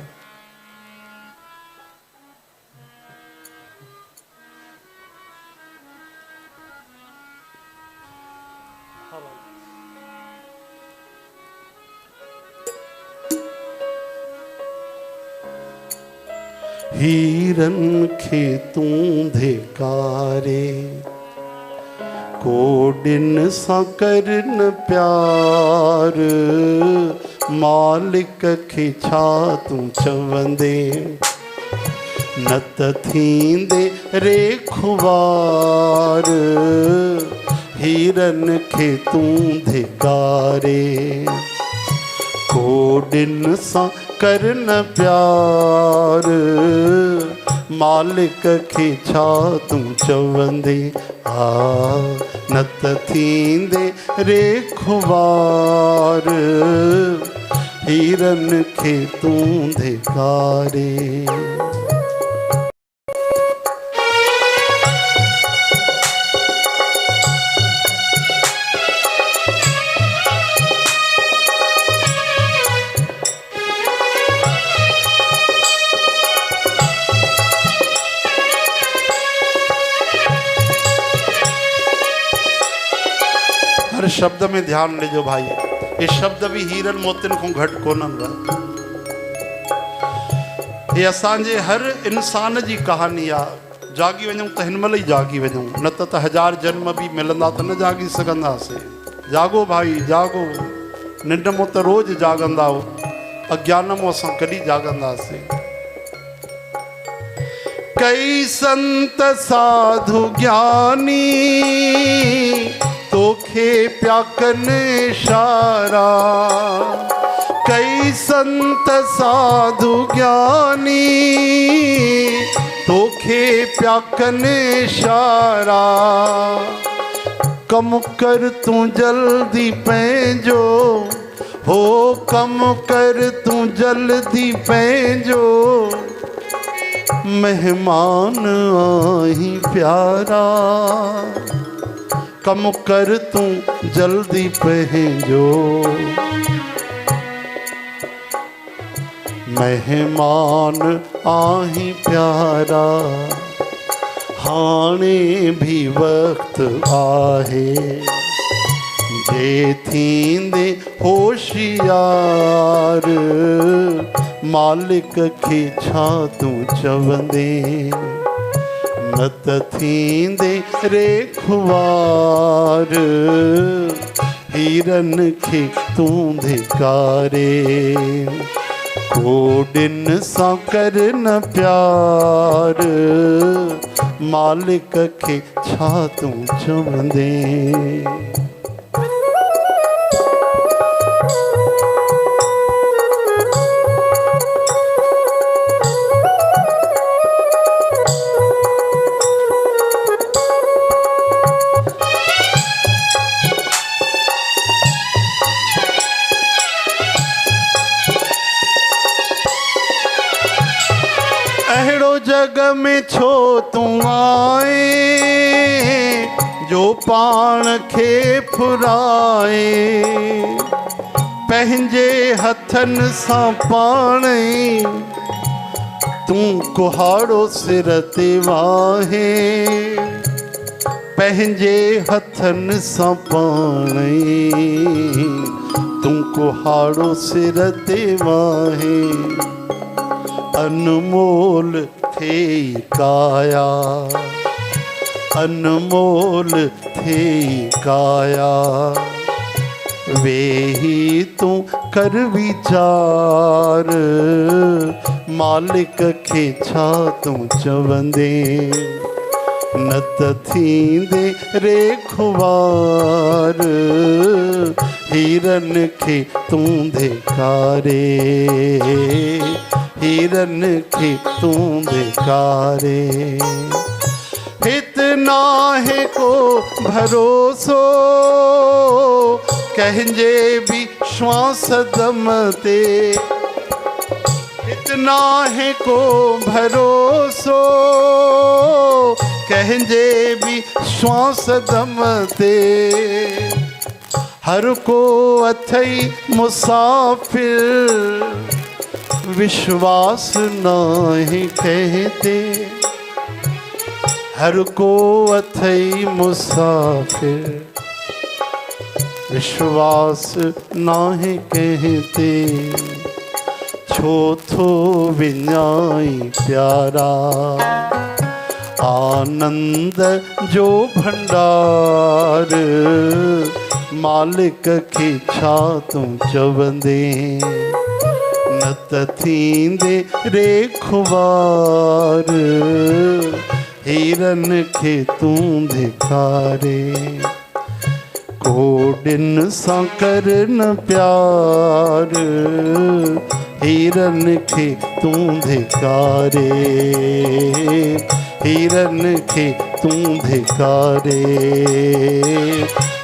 हीरन खे तूं धिकारे, कोडिन सां करन प्यार, मालिक खे छा तूं चवंदे, न त थींदे रे खुवार। हीरन खे तूं धिकारे, कोडिन सां करन प्यार, मालिक खे छा तूं चवंदे, न त थींदे रे खुवार। हीरन खे तूं धिकारे। हर शब्द में ध्यान ॾिजो भाई, ये शब्द भी हीरन मोतिन को घट कोन्हनि। ये असांजे हर इंसान जी कहानी आहे। जागी वञूं त हिन महिल ई जागी वञूं, न त 1000 जन्म भी मिलंदा त न जागी सघंदासीं। जागो भाई जागो, निंड मों त रोज जागंदा, अज्ञान मों असां कॾहिं जागंदासीं। कई संत साधु ज्ञानी तोखे प्या कन इशारा, कई संत साधु ज्ञानी तोखे प्या कन इशारा। कम कर तूं जल्दी पंहिंजो, हो कम कर तूं जल्दी पंहिंजो, मेहमान आही प्यारा। कम कर तूं जल्दी पंहिंजो, मेहमान आही प्यारा। हाणे भी वक्त आहे, जे थींदे होशियार। मालिक खे छा तूं चवंदे, न त थींदे रे खुवार। हीरन खे तूं धिकारे, कोडिन सां करन प्यार। मालिक खे छा तूं चवंदे। अहिड़ो जग में छो तूं आए, जो पाण खे फुराए। पंहिंजे हथनि सां पाण तूं कुहाड़ो सिर ते वाहे। पंहिंजे हथनि सां पाण तूं कुहाड़ो सिर ते वाहे। अनमोल थे काया, अनमोल थे काया। वेही तूं कर विचार, मालिक खे छा तूं चवंदे। न त थींदे रे खुवार। हीरन खे तूं धिकारे, हीरन खे तूं धिकारे। हित नाहे को भरोसो कहंजे भी श्वास दम ते इतना है को भरोसो कहंजे भी श्वास दम ते हर को अथई मुसाफिर विश्वास नहीं कहते हर को अथई मुसाफिर विश्वास नहीं कहते छो थो विञाई प्यारा आनंद जो भंडार मालिक खे छा तूं चवंदे न त थींदे रे खुवार हीरन खे तूं धिकारे कोडिन सां करन प्यार हीरन खे तूं धिकारे हीरन खे तूं धिकारे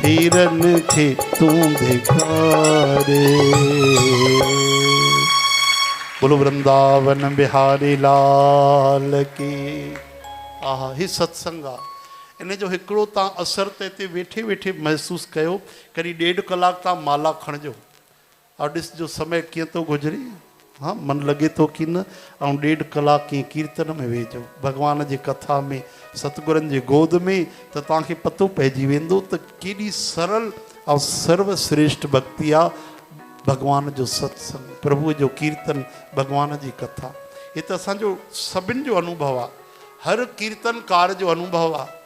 हीरन खे तूं धिकारे। बोलो वृंदावन बिहारी लाल की। आहा ही सत्संग आ इन जो हिकिड़ो तव्हां असर ते हिते वेठे वेठे महसूस कयो करी 1.5 कलाक तव्हां माला खणिजो और ॾिसजो समय कीअं थो गुज़री। हाँ मन लगे तो कि न ऐं 1.5 कलाक कीअं कीर्तन में वेझो भगवान जी कथा में सतगुरनि जी गोद में त तव्हांखे पतो पइजी वेंदो त केॾी सरल ऐं सर्वश्रेष्ठ भक्ति आहे भगवान जो सत्संग प्रभु जो कीर्तन भगवान जी कथा। ये तो असांजो सभिनि जो अनुभव आहे हर कीर्तनकार जो अनुभव आहे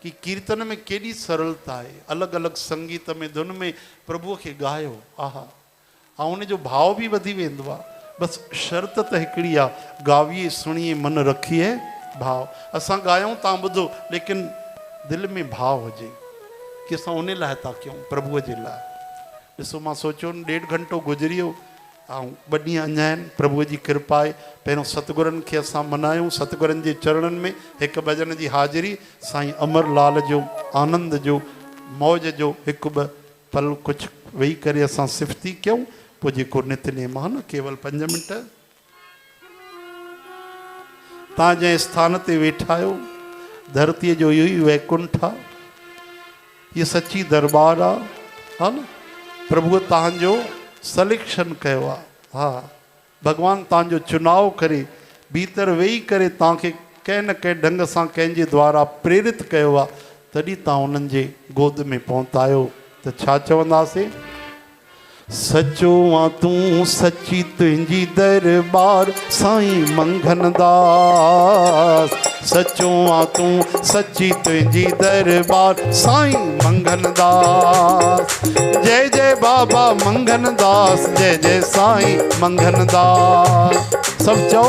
कि कीर्तन में केॾी सरलता है अलग अलग संगीत में धुन में प्रभु के गायो आहा ऐं उन जो भाव भी वधी वेंदो आहे। बस शर्त त हिकिड़ी आहे गावीए सुणिए मन रखिए भाव असां गायूं तव्हां ॿुधो लेकिन दिल में भाव हुजे कि असां उन लाइ था कयूं प्रभुअ जे लाइ। ॾिसो मां सोचियो 1.5 घंटो गुज़री वियो ऐं 2 ॾींहं अञा आहिनि प्रभुअ जी कृपा आहे पहिरियों सतगुरनि खे असां मनायूं सतगुरनि जे चरणनि में 1 भॼन जी हाज़िरी साईं अमरलाल जो आनंद जो मौज जो 1-2 पल कुझु वेही करे असां सिफ़ती कयूं पोइ जेको नितनेम आहे न केवल 5 मिंट। तव्हां जंहिं स्थान ते वेठा आहियो धरतीअ जो इहो ई वैकुंठ आहे इहा सची दरबार आहे हा न प्रभुअ तव्हांजो सलेक्शन कयो आहे। हा भगवान तव्हांजो चुनाव करे भीतर वेही करे तव्हांखे कंहिं न कंहिं ढंग सां कंहिंजे द्वारा प्रेरित कयो आहे तॾहिं तव्हां उन्हनि जे गोद में पहुता आहियो त छा चवंदासीं सचो आ तूं सची तुंहिंजी दरबार साईं मंगन दास सचो आ तूं सची तुंहिंजी दरबार साईं मंगन दास जय जय बाबा मंगन दास जय जय साईं मंगन दास। सब चओ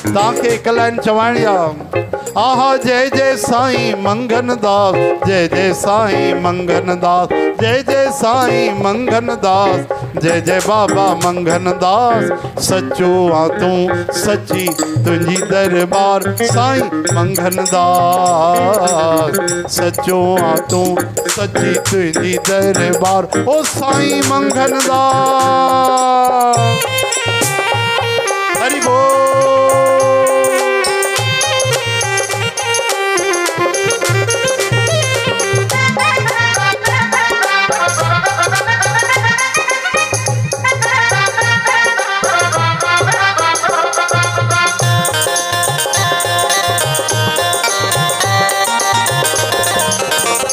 तव्हांखे हिकु लाइन चवाइणी आहे आहा जय जय साईं मंगन दास जय जय साईं मंगन दास जय जय साईं मंगन दास जय जय बाबा मंगन दास सचो आ तूं सची तुंहिंजी दरबार साईं मंगन दास सचो आ तूं सची तुंहिंजी दरबार ओ साईं मंगन दास। हरि बोल।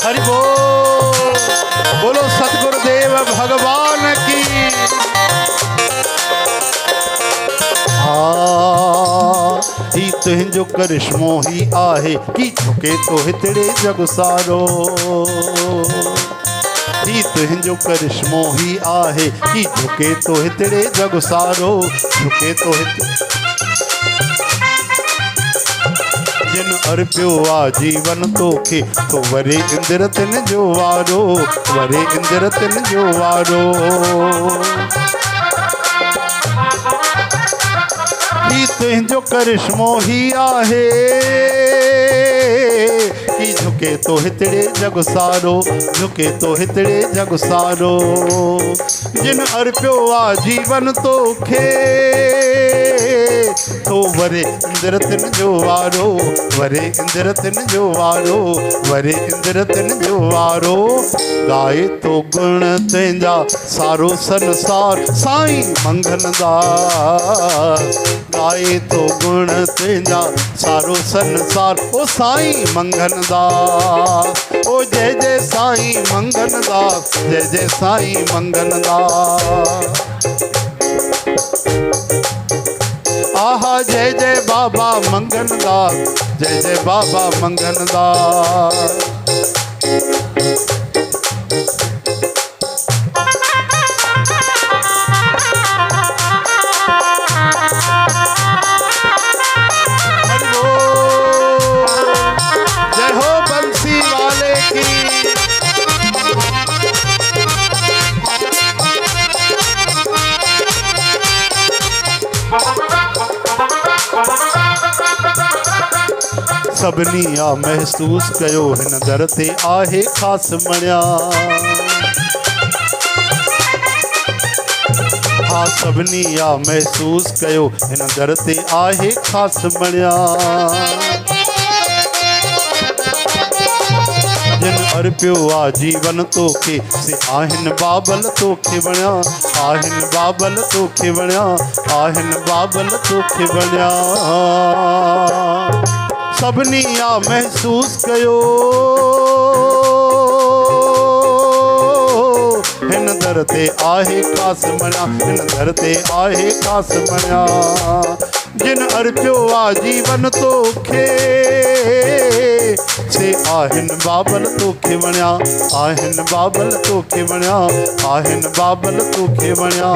हरि बोल। बोलो सतगुरुदेव भगवान की। ही तुंहिंजो करिश्मो ही आहे कि झुके तो हितड़े जग सारो ही तुंहिंजो करिश्मो ही आहे कि झुके तो हितड़े जग सारो झुके तो जिन अर्पियो आ जीवन तोखे तो वरे इंद्र तिन जो वारो वरे इंद्र तिन जो वारो ही तुंहिंजो करिश्मो ही आहे कि झुके तो हितड़े जग सारो, झुके तो हितड़े जग सारो। जिन अर्पियो आ जीवन तो खे, तो वरे इंद्र तिन जो वारो, वरे इंद्र तिन जो वारो, वरे इंद्र तिन जो वारो। गाए तो गुण तेंजा सारो संसार, साईं मंगन दास। गाए तो गुण तेंजा सारो संसार, ओ साईं मंगन दास। ओ जय जय साईं मंगन दास, जय जय साईं मंगन दास। आहा जय जय बाबा मंगन दास, जय जय बाबा मंगन दास। जय हो बंसी वाले की। सभिनी आ महसूस कयो हिन दर ते आहे ख़ास मणिया। हा सभिनी आ महसूस कयो हिन दर ते आहे ख़ास मणिया। जिन अर्पियो आ जीवन तोखे, से आहिन बाबल तोखे वणिया, आहिन बाबल तोखे वणिया, आहिन बाबल तोखे वणिया। सभिनी आ महसूस कयो हिन दर ते आहे ख़ास मणिया, हिन दर ते आहे ख़ास मणिया। जिन अर्पियो आ जीवन तोखे, से आहिन बाबल तोखे वणिया, आहिन बाबल तोखे वणिया, आहिन बाबल तोखे वणिया।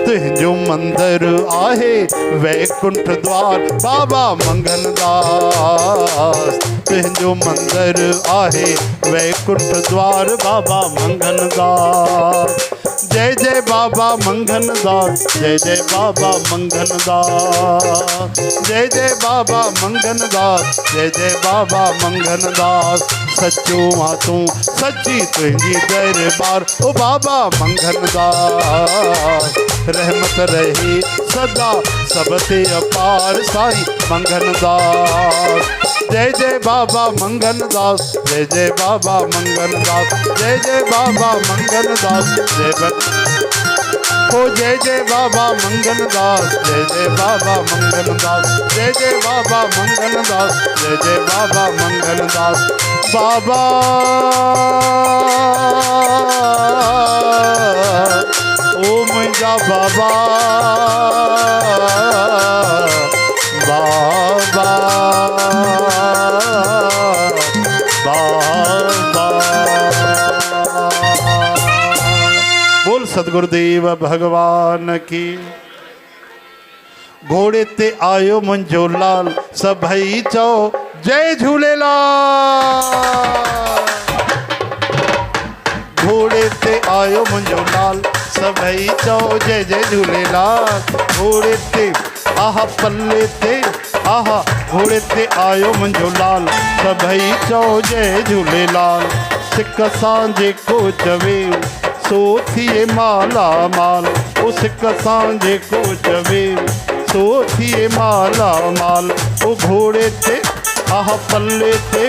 तुंहिंजो मंदिर आहे वैकुंठ द्वार, बाबा मंगन दास। तुंहिंजो मंदिर आहे वैकुंठ द्वार, बाबा मंगन दास। जय जय बाबा मंगन दास, जय जय बाबा मंगन दास। जय जय बाबा मंगन दास, जय जय बाबा मंगन दास। सच्चो आ तू सच्ची तुझी दरबार, ओ बाबा मंगन दास। रहमत रहे सदा सब ते अपार, साईं मंगन दास। जय जय बाबा मंगन दास, जय जय बाबा मंगन दास। जय जय बाबा मंगन दास, जय ओ जय जय बाबा मंगन दास, जय जय बाबा मंगन दास। जय जय बाबा मंगन दास, जय जय बाबा मंगन दास। बाबा ओ मुझा बाबा, बाबा बाबा। बोल सतगुरुदेव भगवान की। घोड़े ते आयो मुंहिंजो लाल, सभई चओ जय झूलेलाल। घोड़े ते आयो मुंहिंजो लाल, सभई चओ जय जय झूलेलाल। घोड़े ते आहा पल्ले ते आहा, घोड़े ते आयो मुंहिंजो लाल, सभई चओ जय झूलेलाल। सिक सां जेको चवे सो थिए माला माल, ओ सिक सां जेको चवे सो थिए माला माल। ओ घोड़े ते आहा पल्ले ते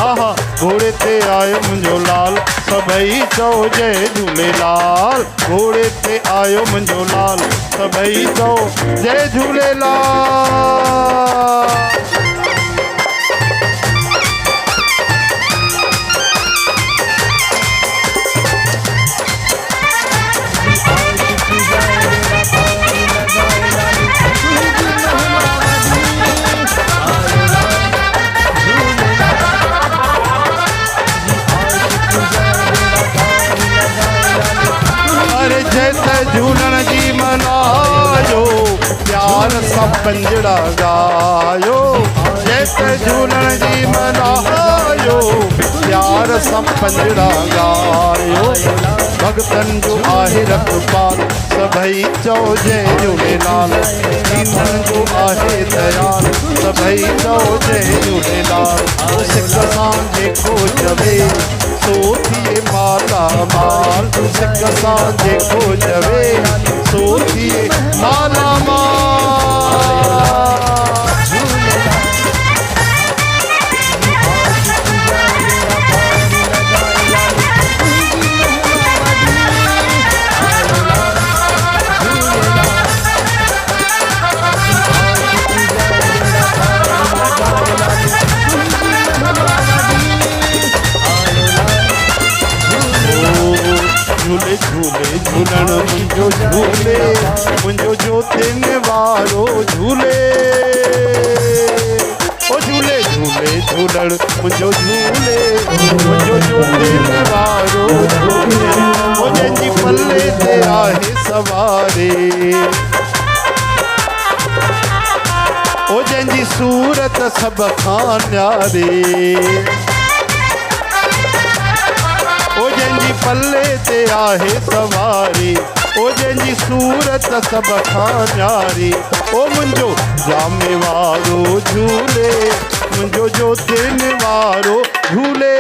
आहा, घोड़े ते आयो मुंहिंजो लाल, सभई चओ जय झूलेलाल। घोड़े ते आयो मुंहिंजो लाल, सभई चओ जय झूलेलाल। झूलण जी मनायो, प्यार सां पंजड़ा गायो। जैसे झूलण जी मनायो, प्यार सां पंजड़ा गायो। भगतन जो आहे रखपाल, सभई चओ जय झूलेलाल दीननि जो आहे दयाल सभई चओ जय झूलेलाल सिक सां जेको चवे सो थिए माला माल सिक सां जेको चवे सो थिए माला माल झूले झूले झूलण मुंहिंजो झूले मुंहिंजो जोतिन वारो झूले ओ झूले झूले झूलण मुंहिंजो झूले मुंहिंजो जोतिन वारो झूले ओ जंहिंजी पल्ले ते आहे सवारे ओ जंहिंजी सूरत सभ खां न्यारे ओ जंहिंजी पल्ले ते आहे सवारी ओ जंहिंजी सूरत सभ खां न्यारी ओ मुंहिंजो जामे वारो झूले मुंहिंजो जोतिन वारो झूले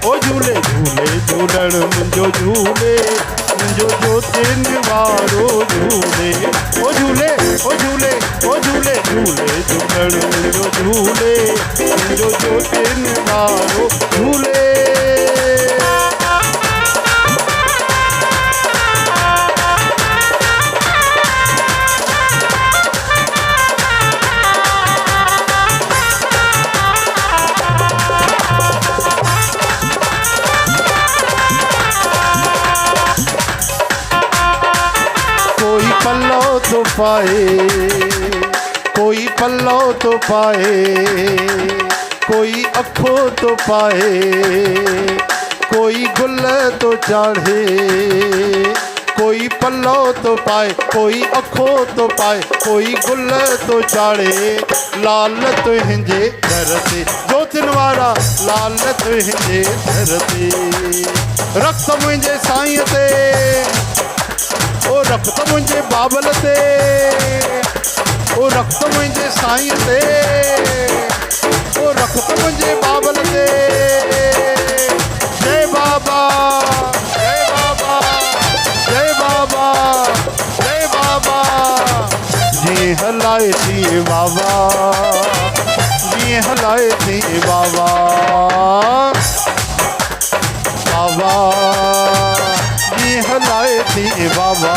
ओ झूले झूले झूलण मुंहिंजो झूले मुंहिंजो जोतिन वारो झूले ओ झूले ओ झूले ओ झूले झूले झूलण मुंहिंजो झूले मुंहिंजो जोतिन वारो झूले पल्लो तो पाए कोई पल्लो तो पाए कोई अखो तो पाए कोई गुल तो चाढ़े कोई पल्लो तो पाए कोई अखो तो पाए कोई गुल तो चाढ़े लाल तुंहिंजे दर ते जोतिन वारा लाल तुंहिंजे दर ते रख मुंहिंजे साईं ते ओ रख मुंहिंजे बाबल ते ओ रख मुंहिंजे साईं ते ओ रख मुंहिंजे बाबल ते जय बाबा जय बाबा जय बाबा जय बाबा जी हलाए थी बाबा जी हलाए थी बाबा बाबा हलाए थी बाबा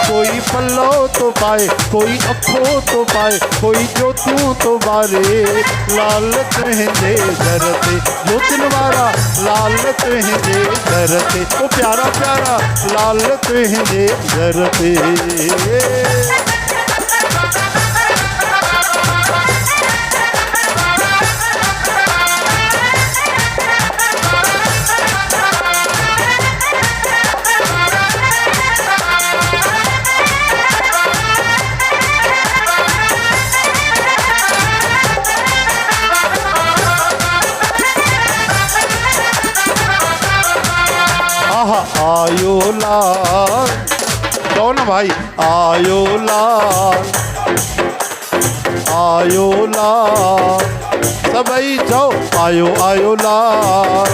कोई पल्लो तो पाए कोई अखो तो पाए कोई जोतूं तो बारे लाल तुंहिंजे दर ते जोतिन वारा लाल तुंहिंजे दर ते ओ प्यारा प्यारा लाल तुंहिंजे दर ते आयो लाल तो ना भाई आयो लाल सबई जाओ आयो आयो लाल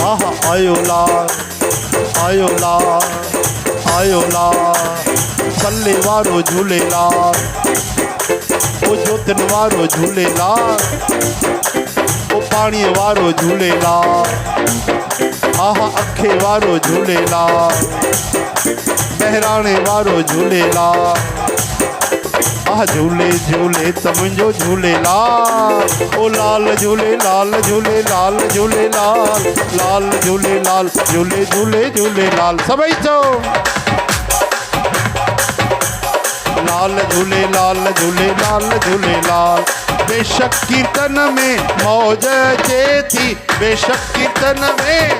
आहा आयो लाल पल्ले वारो झूलेलाल ओ जोतिन वारो झूलेलाल ओ पाणी वारो झूलेलाल आहा अखे वारो झूलेलाल बहिराणे वारो झूलेलाल आह झूले झूले त मुंहिंजो झूलेलाल ओ लाल झूलेलाल झूलेलाल झूलेलाल लाल झूलेलाल झूले झूले झूलेलाल सभई चओ लाल झूलेलाल झूलेलाल झूलेलाल बेशक कीर्तन में मौज अचे थी बेशक कीर्तन में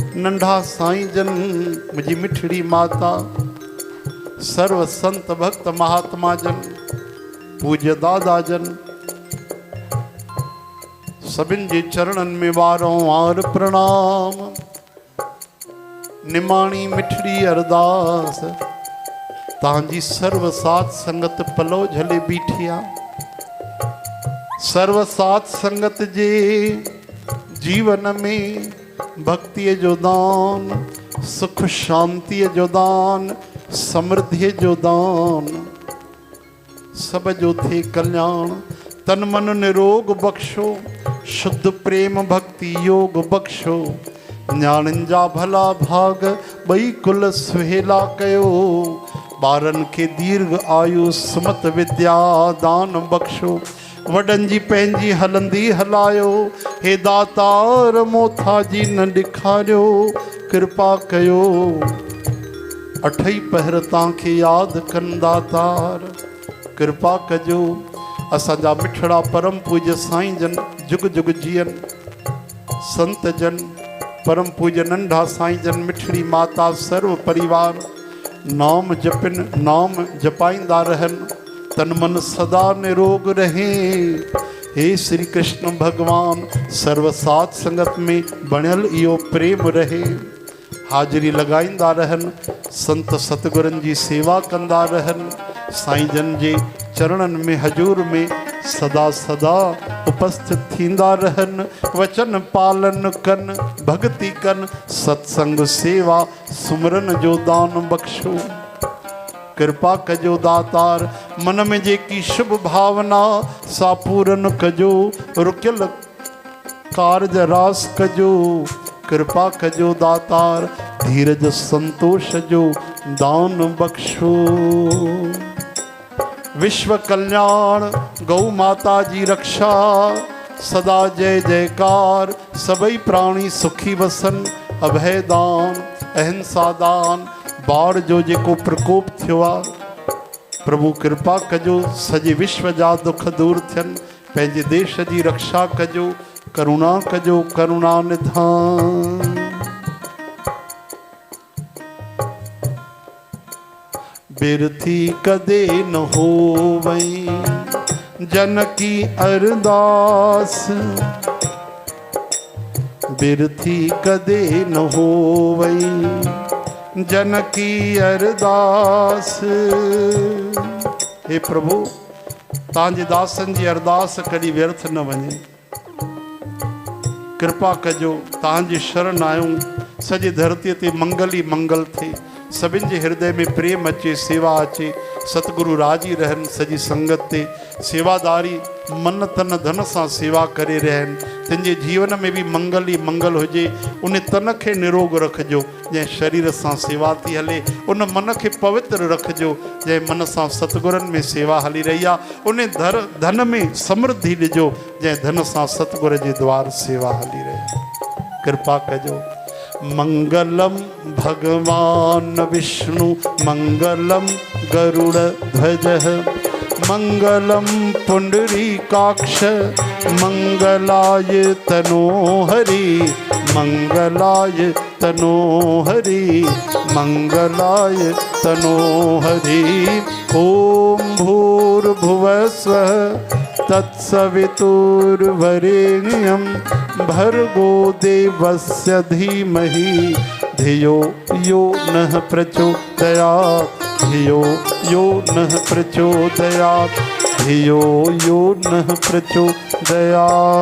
नंढा साईं जन मुझी मिठड़ी माता सर्व संत भक्त महात्मा जन पूज्य दादा जन सभिन जे चरणन में वारंवार प्रणाम। निमाणी मिठड़ी अरदास तांजी सर्व साथ संगत पलो झले बीठिया। सर्व साथ संगत जे जीवन में भक्ति जो दान, सुख शांति जो दान, समृद्धि जो दान, सब जो थे कल्याण। तन मन निरोग बख्शो, शुद्ध प्रेम भक्ति योग बख्शो। न्याणन जा भला भाग बई कुल सुहेला कयो। बारन के दीर्घ आयु सुमत विद्या दान बख्शो। वडन जी पंहिंजी हलंदी हलायो। हे दातार मोथा जी न ॾेखारियो कृपा कयो। अठई पहर तव्हांखे यादि कनि दातार कृपा कजो। असांजा मिठड़ा परम पूज्य साईं जन जुग जुग जियन। संत जन परम पूज्य नंढा साईं जन मिठड़ी माता सर्व परिवार नाम जपिन, नाम जपाईंदा रहन। तन मन सदा निरोग रहे। हे श्री कृष्ण भगवान सर्व साथ संगत में बणियल इहो प्रेम रहे। हाजिरी लगाईंदा रहन। संत सतगुरन जी सेवा कंदा रहन। साईं जन जे चरणन में हजूर में सदा सदा उपस्थित थींदा रहन। वचन पालन कन, भक्ति कन, सत्संग सेवा सुमरन जो दान बख्शो। कृपा कजो दातार। मन में जेकी शुभ भावना सा पूरन कजो। रुकियल कारज रास कजो। कृपा कजो दातार। धीरज संतोष जो दान बख्शो। विश्व कल्याण गौ माता जी रक्षा सदा जय जयकार। सबई प्राणी सुखी वसन। अभय दान अहिंसा दान। बाढ़ जो जेको प्रकोप थियो आहे प्रभु कृपा कजो। सॼे विश्व जा दुख दूर थियनि। पंहिंजे देश जी रक्षा कजो। करुणा कजो करुणा निधान। बिरथी कदे न होवई जन की अरदास। बिरथी कदे न होवई जन की अरदास। हे प्रभु तव्हांजे दासन जी अरदास कॾहिं व्यर्थ न वञे। कृपा कजो। तव्हांजी शरण आयूं। सॼी धरतीअ ते मंगल ई मंगल थिए। सभिनि जे हृदय में प्रेम अचे, सेवा अचे। सतगुरु राजी रहन। सॼी संगत ते सेवादारी मन तन धन सां सेवा करे रहन। तिनजे जीवन में भी मंगल ई मंगल हुजे। उन तन खे निरोग रखजो जंहिं शरीर सां सेवा थी हले। उन मन खे पवित्र रखजो जंहिं मन सां सतगुरन में सेवा हली रही आहे। उन धन में समृद्धि ॾिजो जंहिं धन सां सतगुर जे द्वार सेवा हली रही। कृपा कजो। मंगलम भगवान विष्णु मंगलम गरुड़ ध्वज। मंगलम पुंडरीकाक्ष मंगलाय तनोहरि। मंगलाय तनोहरि मंगलाय तनोहरि। ओम भूर्भुवस्वः तत्सवितुर्वरेण्यं भर्गो देवस्य धीमहि धियो यो नः प्रचोदयात्। धियो यो नः प्रचोदयात्। धियो यो नः प्रचोदयात्।